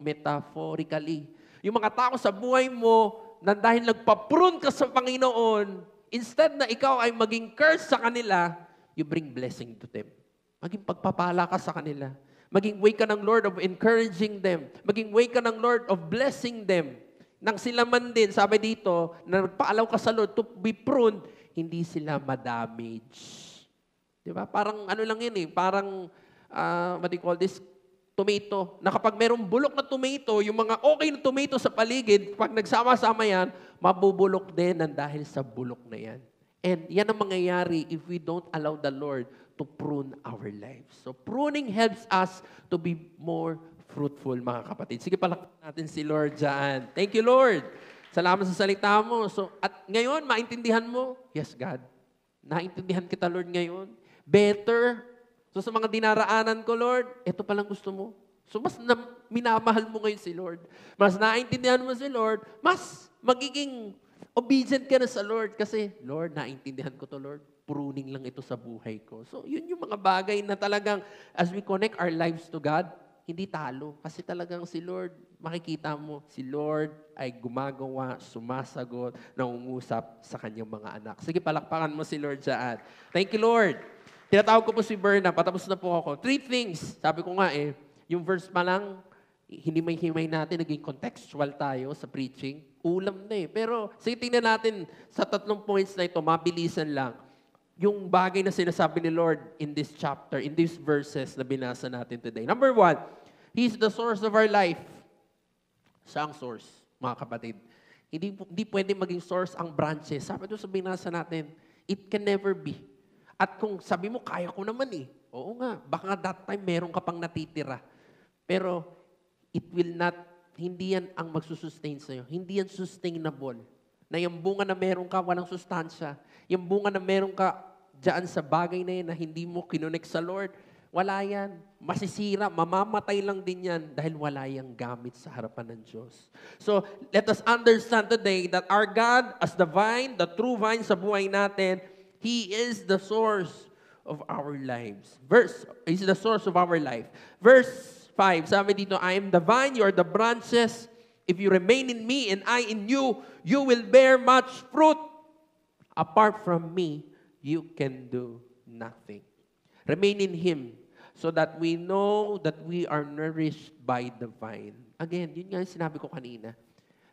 metaphorically. Yung mga tao sa buhay mo, na dahil nagpa-prune ka sa Panginoon, instead na ikaw ay maging curse sa kanila, you bring blessing to them. Maging pagpapala ka sa kanila. Maging way ka ng Lord of encouraging them. Maging way ka ng Lord of blessing them. Nang sila man din, sabi dito, na nagpaalaw ka sa Lord to be pruned, hindi sila ma-damage. Di ba? Parang ano lang yun eh, parang, what do you call this? Tomato. Na kapag merong bulok na tomato, yung mga okay na tomato sa paligid, pag nagsama-sama yan, mabubulok din ng dahil sa bulok na yan. And yan ang mangyayari if we don't allow the Lord to prune our lives. So pruning helps us to be more fruitful, mga kapatid. Sige, palakpakan natin si Lord dyan. Thank you, Lord. Salamat sa salita mo. So, at ngayon, maintindihan mo, yes, God. Naintindihan kita, Lord, ngayon. Better. So sa mga dinaraanan ko, Lord, ito palang gusto mo. So mas minamahal mo ngayon si Lord. Mas naintindihan mo si Lord, mas magiging obedient ka na sa Lord. Kasi, Lord, naintindihan ko to, Lord. Pruning lang ito sa buhay ko. So yun yung mga bagay na talagang as we connect our lives to God, hindi talo. Kasi talagang si Lord, makikita mo, si Lord ay gumagawa, sumasagot, nangungusap sa kanyang mga anak. Sige, palakpakan mo si Lord dyan. Thank you, Lord. Tinatawag ko po si Berna, patapos na po ako. 3 things, sabi ko nga yung verse pa lang, hinimay-himay natin, naging contextual tayo sa preaching. Ulam na Pero sige, tingnan natin sa 3 points na ito, mabilisan lang. Yung bagay na sinasabi ni Lord in this chapter, in these verses na binasa natin today. Number 1, He's the source of our life. Siya ang source, mga kapatid. Hindi pwede maging source ang branches. Sabi doon sa binasa natin, it can never be. At kung sabi mo, kaya ko naman Oo nga, baka that time meron ka pang natitira. Pero it will not, hindi yan ang magsusustain sa'yo. Hindi yan sustainable. Na yung bunga na meron ka, walang sustansya. Yung bunga na meron ka dyan sa bagay na yan na hindi mo kinonect sa Lord, wala yan. Masisira, mamamatay lang din yan dahil wala yang gamit sa harapan ng Diyos. So, let us understand today that our God as the vine, the true vine sa buhay natin, He is the source of our lives. He's the source of our life. Verse 5, sabi dito, I am the vine, you are the branches. If you remain in me and I in you, you will bear much fruit. Apart from me, you can do nothing. Remain in Him so that we know that we are nourished by the vine. Again, yun nga yung sinabi ko kanina.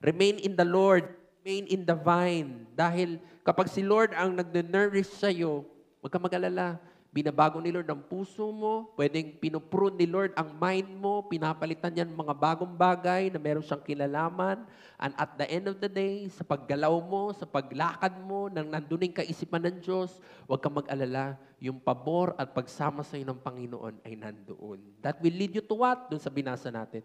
Remain in the Lord. Remain in the vine. Dahil kapag si Lord ang nag-nourish sa'yo, huwag ka mag-alala. Binabago ni Lord ang puso mo. Pwedeng pinuprune ni Lord ang mind mo. Pinapalitan yan mga bagong bagay na meron siyang kilalaman. And at the end of the day, sa paggalaw mo, sa paglakad mo, nang nandun yung kaisipan ng Diyos, huwag ka mag-alala. Yung pabor at pagsama sa'yo ng Panginoon ay nandoon. That will lead you to what? Doon sa binasa natin.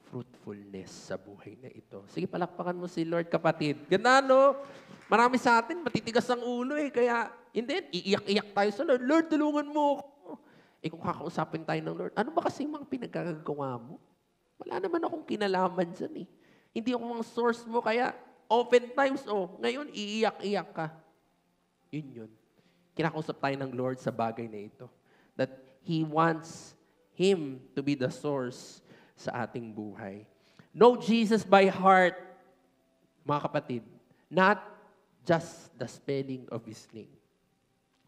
Fruitfulness sa buhay na ito. Sige, palakpakan mo si Lord, kapatid. Ganda, no? Marami sa atin, matitigas ang ulo Kaya, hindi, iiyak-iyak tayo sa Lord. Lord, tulungan mo ako. Kung kakausapin tayo ng Lord, ano ba kasi yung mga pinagkagagawa mo? Wala naman akong kinalaman dyan Hindi ako ang source mo, kaya oftentimes, ngayon, iiyak-iyak ka. Yun. Kinakausap tayo ng Lord sa bagay na ito. That He wants Him to be the source sa ating buhay. Know Jesus by heart, mga kapatid, not just the spelling of His name.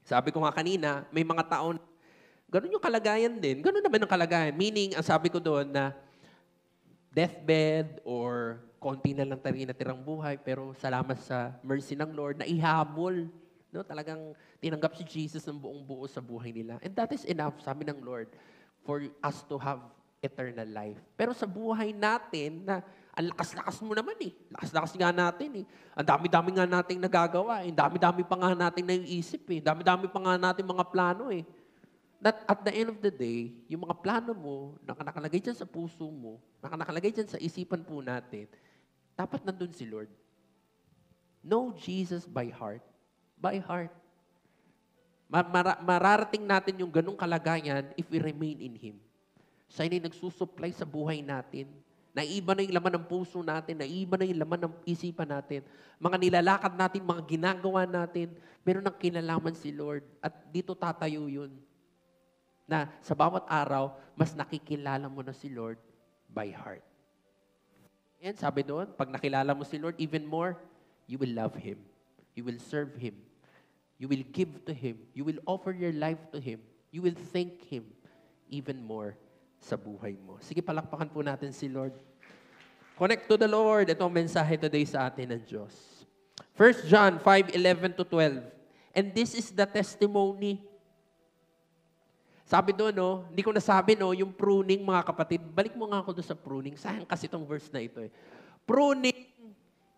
Sabi ko nga kanina, may mga taon, ganun yung kalagayan din. Ganun naman ang kalagayan. Meaning, ang sabi ko doon na deathbed or konti na lang tayo natirang buhay, pero salamat sa mercy ng Lord na ihabol. No? Talagang tinanggap si Jesus ng buong buo sa buhay nila. And that is enough, sabi ng Lord, for us to have eternal life. Pero sa buhay natin, na ang lakas-lakas mo naman Lakas-lakas nga natin Ang dami-dami nga nating nagagawa Ang dami-dami pa nga nating naiisip Dami-dami pa nga nating mga plano That at the end of the day, yung mga plano mo, nakalagay dyan sa puso mo, nakalagay dyan sa isipan po natin, dapat nandun si Lord. Know Jesus by heart. By heart. Mararating natin yung ganung kalagayan if we remain in Him. Siya ay nagsusupply sa buhay natin. Naiba na yung laman ng puso natin, naiba na yung laman ng isipan natin. Mga nilalakad natin, mga ginagawa natin, meron ng kinalaman si Lord. At dito tatayo yun. Na sa bawat araw, mas nakikilala mo na si Lord by heart. And sabi doon, pag nakilala mo si Lord even more, you will love Him. You will serve Him. You will give to Him. You will offer your life to Him. You will thank Him even more sa buhay mo. Sige, palakpakan po natin si Lord. Connect to the Lord. Ito ang mensahe today sa atin ng Diyos. 1 John 5:11-12. And this is the testimony. Sabi doon, no, hindi ko nasabi, no, yung pruning, mga kapatid. Balik mo nga ako doon sa pruning. Sayang kasi itong verse na ito. Pruning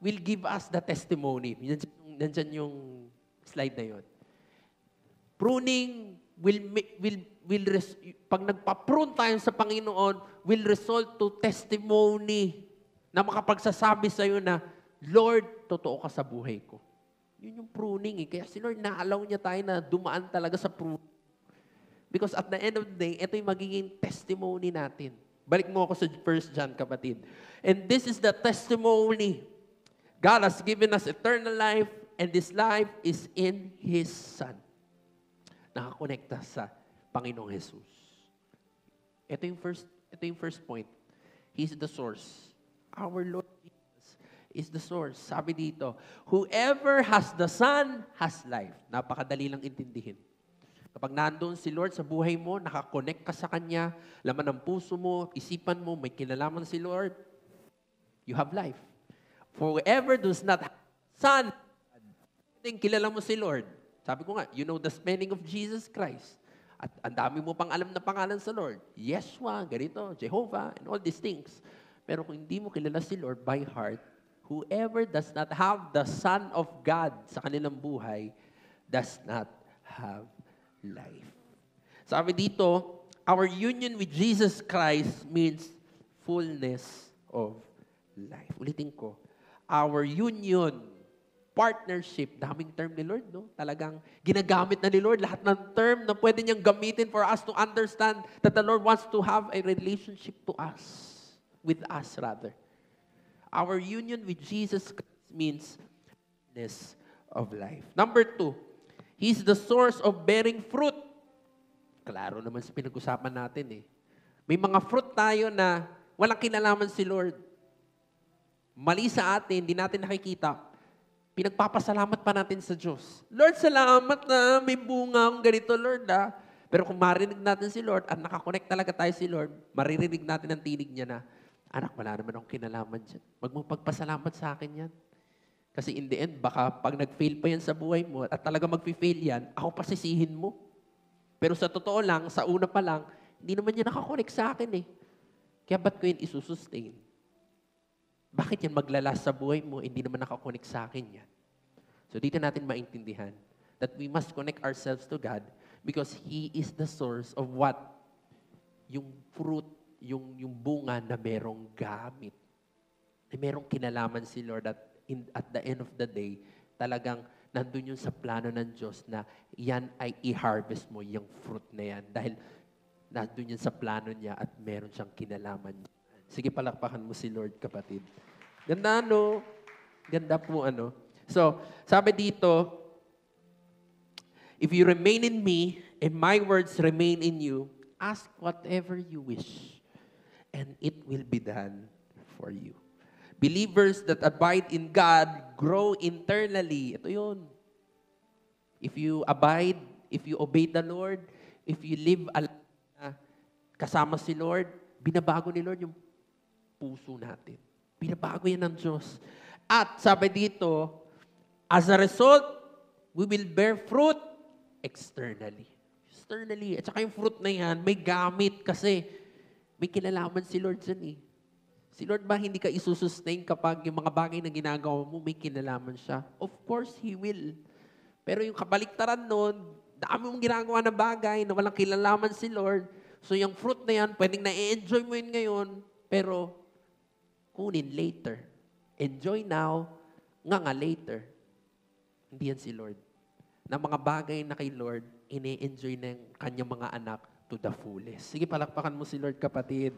will give us the testimony. Nandyan yung slide na yun. Pruning pag nagpa-prune tayo sa Panginoon, will result to testimony na makapagsasabi sa iyo na, Lord, totoo ka sa buhay ko. Yun yung pruning. Kaya si Lord, na-allow niya tayo na dumaan talaga sa pruning. Because at the end of the day, ito yung magiging testimony natin. Balik mo ako sa 1 John, kapatid. And this is the testimony. God has given us eternal life, and this life is in His Son. Nakakonekta sa Panginoong Jesus. Ito yung first point. He's the source. Our Lord Jesus is the source. Sabi dito, whoever has the Son has life. Napakadali lang intindihin. Kapag nandoon si Lord sa buhay mo, nakakonect ka sa Kanya, laman ng puso mo, isipan mo, may kinalaman si Lord, you have life. For whoever does not have Son, kilala mo si Lord. Sabi ko nga, you know the spelling of Jesus Christ. At ang dami mo pang alam na pangalan sa Lord. Yeshua, ganito, Jehovah, and all these things. Pero kung hindi mo kilala si Lord by heart, whoever does not have the Son of God sa kanilang buhay, does not have life. Sabi dito, our union with Jesus Christ means fullness of life. Ulitin ko, our union, partnership, daming term ni Lord, no? Talagang ginagamit na ni Lord lahat ng term na pwede niyang gamitin for us to understand that the Lord wants to have a relationship with us rather. Our union with Jesus Christ means fullness of life. Number 2, He's the source of bearing fruit. Klaro naman sa pinag-usapan natin eh. May mga fruit tayo na walang kinalaman si Lord. Mali sa atin, hindi natin nakikita. Pinagpapasalamat pa natin sa Diyos. Lord, salamat na may bunga akong ganito, Lord. Pero kung marinig natin si Lord at nakakonect talaga tayo si Lord, maririnig natin ang tinig niya na, anak, wala naman akong kinalaman dyan. Wag mong pagpasalamat sa akin yan. Kasi in the end, baka pag nag-fail pa yan sa buhay mo at talaga mag-fail yan, ako pasisihin mo. Pero sa totoo lang, sa una pa lang, hindi naman yan nakakonect sa akin eh. Kaya ba't ko yun isusustain? Bakit yan maglalas sa buhay mo, hindi naman nakakonect sa akin yan? So dito natin maintindihan that we must connect ourselves to God because He is the source of what? Yung fruit, yung bunga na merong gamit. Na merong kinalaman si Lord at the end of the day, talagang nandun yun sa plano ng Diyos na yan ay i-harvest mo, yung fruit na yan. Dahil nandun yun sa plano niya at meron siyang kinalaman niya. Sige, palakpakan mo si Lord, kapatid. Ganda, no? Ganda po, ano? So, sabi dito, if you remain in me, and my words remain in you, ask whatever you wish, and it will be done for you. Believers that abide in God grow internally. Ito yun. If you abide, if you obey the Lord, if you live kasama si Lord, binabago ni Lord yung puso natin. Binabago yan ng Diyos. At sabi dito, as a result, we will bear fruit externally. Externally. At saka yung fruit na yan, may gamit kasi may kinalaman si Lord dyan eh. Si Lord ba hindi ka isusustain kapag yung mga bagay na ginagawa mo, may kinalaman siya? Of course, He will. Pero yung kabaliktaran nun, dami mong ginagawa na bagay na walang kinalaman si Lord. So yung fruit na yan, pwedeng na-enjoy mo yun ngayon, pero kunin later. Enjoy now, nga later. Hindi yan si Lord. Na mga bagay na kay Lord, ine-enjoy na yung kanyang mga anak to the fullest. Sige, palakpakan mo si Lord, kapatid.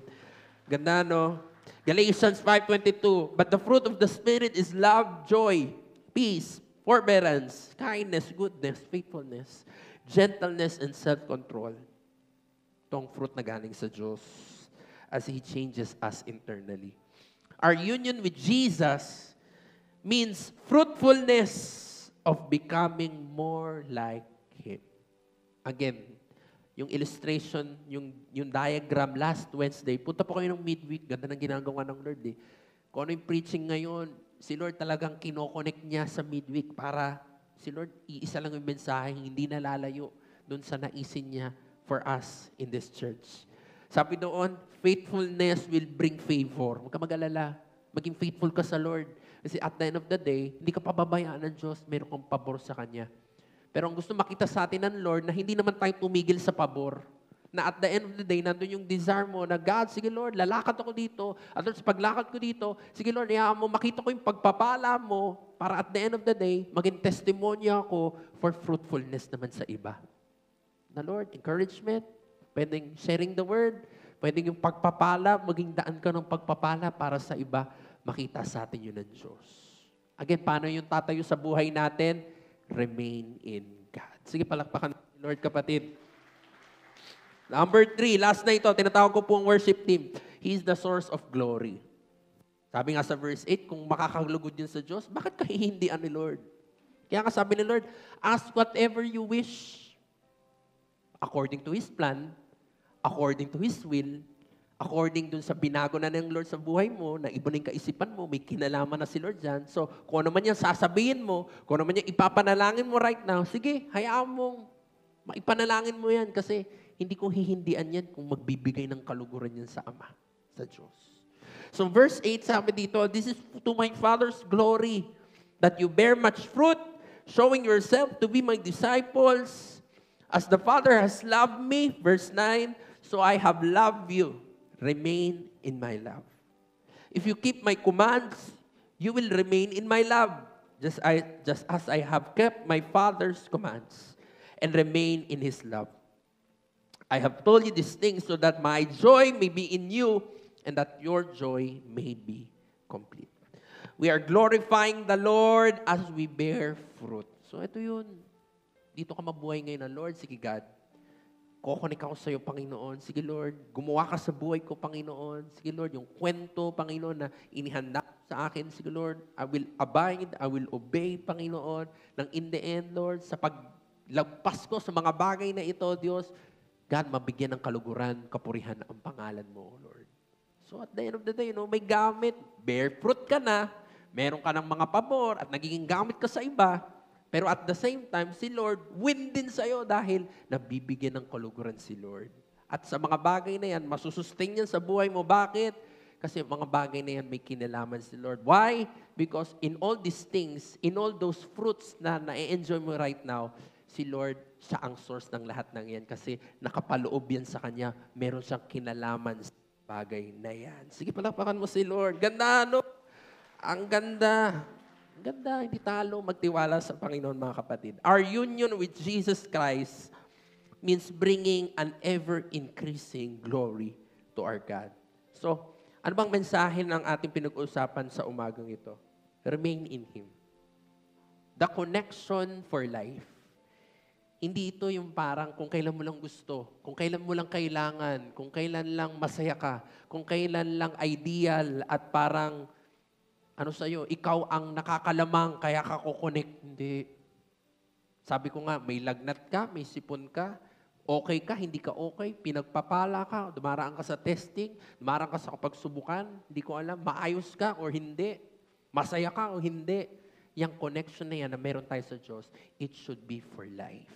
Ganda, no? Galatians 5:22, but the fruit of the Spirit is love, joy, peace, forbearance, kindness, goodness, faithfulness, gentleness, and self-control. Itong fruit na galing sa Diyos as He changes us internally. Our union with Jesus means fruitfulness of becoming more like Him. Again, yung illustration, yung diagram last Wednesday. Punta po kayo ng midweek. Ganda ng ginagawa ng Lord eh. Kung ano yung preaching ngayon, si Lord talagang kinoconnect niya sa midweek para si Lord, iisa lang yung mensahe, hindi nalalayo doon sa naisin niya for us in this church. Sabi doon, faithfulness will bring favor. Huwag ka mag-alala. Maging faithful ka sa Lord. Kasi at the end of the day, hindi ka pababayaan ng Diyos, meron kang pabor sa Kanya. Pero ang gusto makita sa atin ng Lord, na hindi naman tayo tumigil sa pabor. Na at the end of the day, nandun yung desire mo na, God, sige Lord, lalakad ako dito. At sa paglakad ko dito, sige Lord, hayaan mo, makita ko yung pagpapala mo para at the end of the day, maging testimonya ako for fruitfulness naman sa iba. Na Lord, encouragement, pwedeng sharing the word, pwedeng yung pagpapala, maging daan ka ng pagpapala para sa iba, makita sa atin yun ng Diyos. Again, paano yung tatayo sa buhay natin? Remain in God. Sige, palakpakan Lord, kapatid. Number 3, last na ito, tinatawag ko po ang worship team. He is the source of glory. Sabi nga sa verse 8, kung makakalugod yun sa Diyos, bakit ka hihindian ni Lord? Kaya nga sabi ni Lord, ask whatever you wish according to His plan, according to His will, according dun sa binago na ng Lord sa buhay mo, na iba na yung kaisipan mo, may kinalaman na si Lord dyan. So, kung ano man yan sasabihin mo, kung ano man yan ipapanalangin mo right now, sige, hayaan mong maipanalangin mo yan kasi hindi ko hihindian yan kung magbibigay ng kaluguran yan sa Ama, sa Diyos. So, verse 8 sabi dito, this is to my Father's glory, that you bear much fruit, showing yourself to be my disciples, as the Father has loved me, verse 9, so I have loved you. Remain in my love. If you keep my commands, you will remain in my love, just as I have kept my Father's commands and remain in His love. I have told you these things so that my joy may be in you and that your joy may be complete. We are glorifying the Lord as we bear fruit. So ito yun. Dito ka mabuhay ngayon na, Lord, sige God, kukunik ako sa iyo, Panginoon. Sige, Lord, gumawa ka sa buhay ko, Panginoon. Sige, Lord, yung kwento, Panginoon, na inihanda sa akin. Sige, Lord, I will abide, I will obey, Panginoon. Nang in the end, Lord, sa paglagpas ko sa mga bagay na ito, Diyos, God, mabigyan ng kaluguran, kapurihan ang pangalan mo, Lord. So at the end of the day, may gamit. Bear fruit ka na, meron ka ng mga pabor, at nagiging gamit ka sa iba. Pero at the same time, si Lord, win din sa'yo dahil nabibigyan ng kaluguran si Lord. At sa mga bagay na yan, masusustain yan sa buhay mo. Bakit? Kasi mga bagay na yan may kinalaman si Lord. Why? Because in all these things, in all those fruits na na-enjoy mo right now, si Lord, siya ang source ng lahat ng yan. Kasi nakapaloob yan sa Kanya. Meron siyang kinalaman sa bagay na yan. Sige, palakpakan mo si Lord. Ganda, no? Ang ganda. Ganda, hindi talo, magtiwala sa Panginoon, mga kapatid. Our union with Jesus Christ means bringing an ever-increasing glory to our God. So, ano bang mensahe ng ating pinag-uusapan sa umagang ito? Remain in Him. The connection for life. Hindi ito yung parang kung kailan mo lang gusto, kung kailan mo lang kailangan, kung kailan lang masaya ka, kung kailan lang ideal at parang sa'yo, ikaw ang nakakalamang, kaya ka kukonek. Hindi. Sabi ko nga, may lagnat ka, may sipon ka, okay ka, hindi ka okay, pinagpapala ka, dumaraan ka sa testing, dumaraan ka sa pagsubukan, hindi ko alam, maayos ka or hindi, masaya ka o hindi. Yung connection na yan na meron tayo sa Diyos, it should be for life.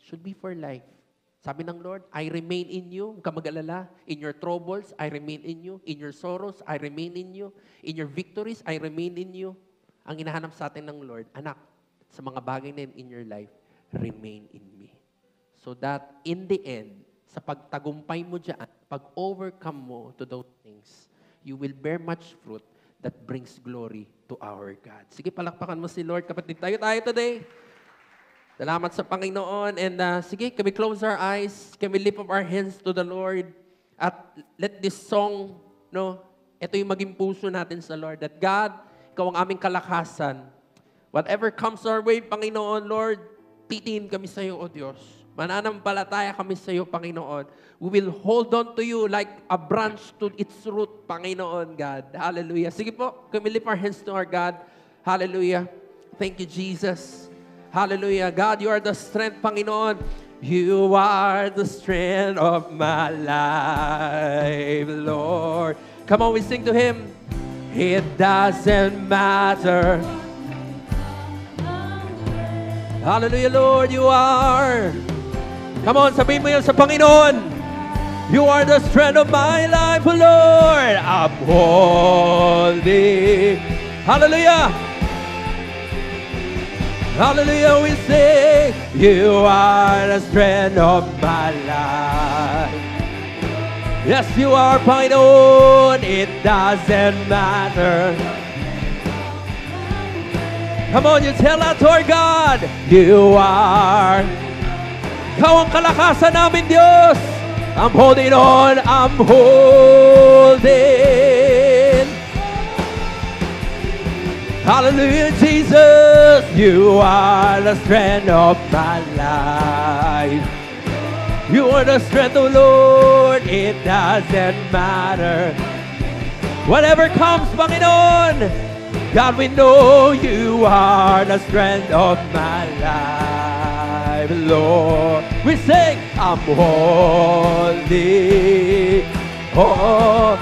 Should be for life. Sabi ng Lord, I remain in you. Huwag ka mag-alala. In your troubles, I remain in you. In your sorrows, I remain in you. In your victories, I remain in you. Ang hinahanap sa atin ng Lord, anak, sa mga bagay na in your life, remain in me. So that in the end, sa pagtagumpay mo dyan, pag-overcome mo to those things, you will bear much fruit that brings glory to our God. Sige, palakpakan mo si Lord. Kapatid, tayo today. Salamat sa Panginoon. And sige, can we close our eyes? Can we lift up our hands to the Lord? At let this song, ito yung maging puso natin sa Lord. That God, Ikaw ang aming kalakasan. Whatever comes our way, Panginoon, Lord, titiin kami sa iyo, O Diyos. Mananampalataya kami sa iyo, Panginoon. We will hold on to you like a branch to its root, Panginoon, God. Hallelujah. Sige po, can we lift our hands to our God? Hallelujah. Thank you, Jesus. Hallelujah. God, you are the strength, Panginoon. You are the strength of my life, Lord. Come on, we sing to Him. It doesn't matter. Hallelujah, Lord, you are. Come on, sabihin mo yun sa Panginoon. You are the strength of my life, Lord. I'm holding. Hallelujah. Hallelujah, we sing. You are the strength of my life. Yes, you are, Panginoon. It doesn't matter. Come on, you tell that to our God. You are. Ikaw ang kalakasan namin, Diyos. I'm holding on. I'm holding. Hallelujah, Jesus. You are the strength of my life. You are the strength, oh Lord. It doesn't matter. Whatever comes, Panginoon. God, we know you are the strength of my life, Lord. We sing, I'm holding. Oh,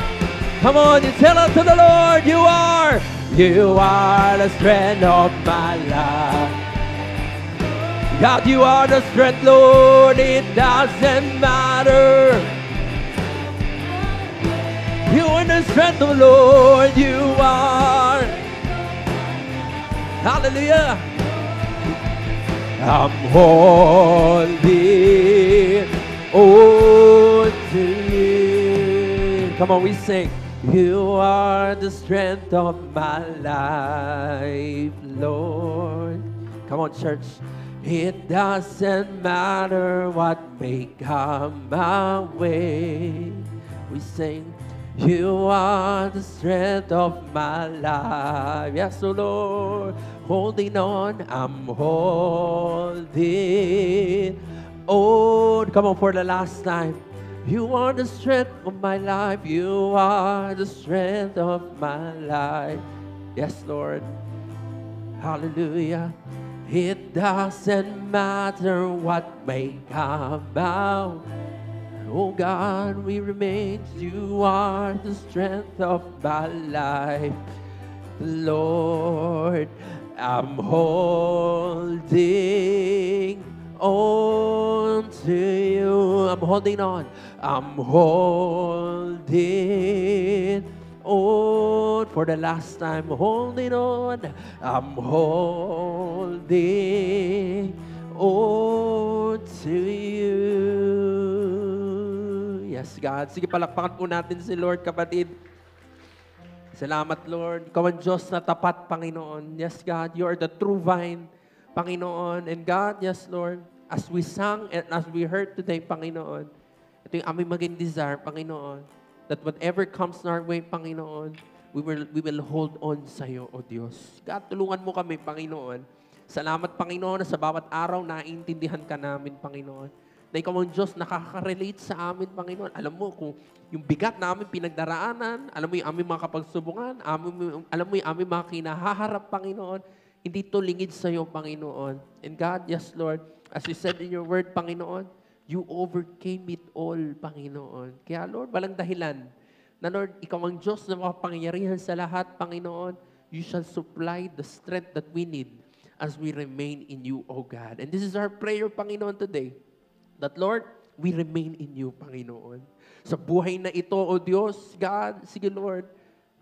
come on, you tell us to the Lord, you are the strength of my life. God, you are the strength, Lord. It doesn't matter. You are the strength, oh Lord. You are. Hallelujah. I'm holding on to you. Come on, we sing. You are the strength of my life, Lord. Come on, church. It doesn't matter what may come my way. We sing, you are the strength of my life. Yes, oh Lord. Holding on, I'm holding on. Come on, for the last time. You are the strength of my life. You are the strength of my life. Yes, Lord. Hallelujah. It doesn't matter what may come out. Oh God, we remain. You are the strength of my life. Lord, I'm holding on to you. I'm holding on. I'm holding on for the last time. Holding on. I'm holding on to you. Yes, God. Sige, palakpakan po natin si Lord, kapatid. Salamat, Lord. Ikaw ang Diyos na tapat, Panginoon. Yes, God. You are the true vine, Panginoon. And God, yes, Lord, as we sang and as we heard today, Panginoon, ito yung aming maging desire, Panginoon, that whatever comes in our way, Panginoon, we will hold on sa iyo, O Diyos. God, tulungan mo kami, Panginoon. Salamat, Panginoon, na sa bawat araw naiintindihan ka namin, Panginoon. Na ikaw ang Diyos nakaka-relate sa amin, Panginoon. Alam mo kung yung bigat namin pinagdaraanan, alam mo yung aming mga kapagsubungan, alam mo yung aming mga kinahaharap, Panginoon, hindi to lingid sa iyo, Panginoon. And God, yes, Lord, as you said in your word, Panginoon, you overcame it all, Panginoon. Kaya, Lord, walang dahilan na, Lord, ikaw ang Diyos na makapangyarihan sa lahat, Panginoon. You shall supply the strength that we need as we remain in you, O God. And this is our prayer, Panginoon, today. That, Lord, we remain in you, Panginoon. Sa buhay na ito, O Diyos, God, sige, Lord,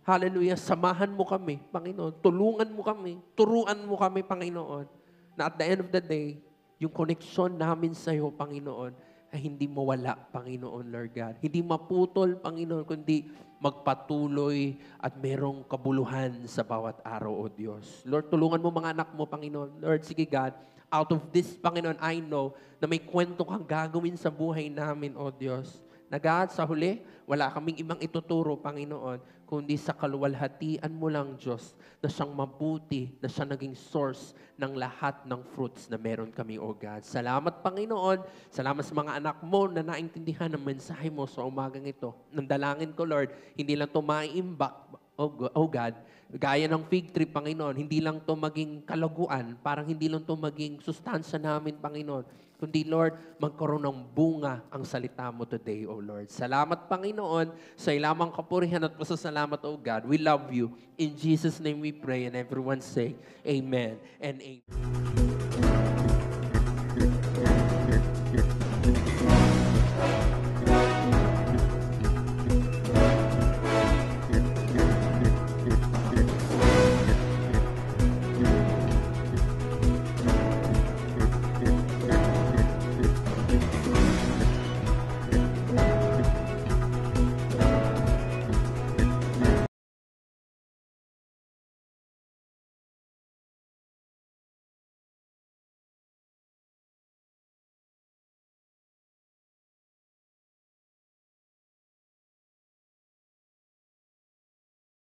hallelujah, samahan mo kami, Panginoon. Tulungan mo kami, turuan mo kami, Panginoon, na at the end of the day, yung connection namin sa iyo, Panginoon, ay hindi mawala, Panginoon, Lord God. Hindi maputol, Panginoon, kundi magpatuloy at merong kabuluhan sa bawat araw, O Diyos. Lord, tulungan mo mga anak mo, Panginoon. Lord, sige, God, out of this, Panginoon, I know na may kwento kang gagawin sa buhay namin, O Diyos. Na God, sa huli, wala kaming ibang ituturo, Panginoon, kundi sa kaluwalhatian mo lang, Diyos, na siyang mabuti, na siya naging source ng lahat ng fruits na meron kami, O God. Salamat, Panginoon. Salamat sa mga anak mo na naintindihan ng mensahe mo sa umagang ito. Nandalangin ko, Lord, hindi lang ito maiimbak, O God, gaya ng fig tree, Panginoon, hindi lang ito maging kalaguan, parang hindi lang ito maging sustansya namin, Panginoon, kundi Lord, magkaroon ng bunga ang salita mo today, O Lord. Salamat, Panginoon, sa ilamang kapurihan at pasasalamat, O God. We love you. In Jesus' name we pray, and everyone say, Amen and Amen.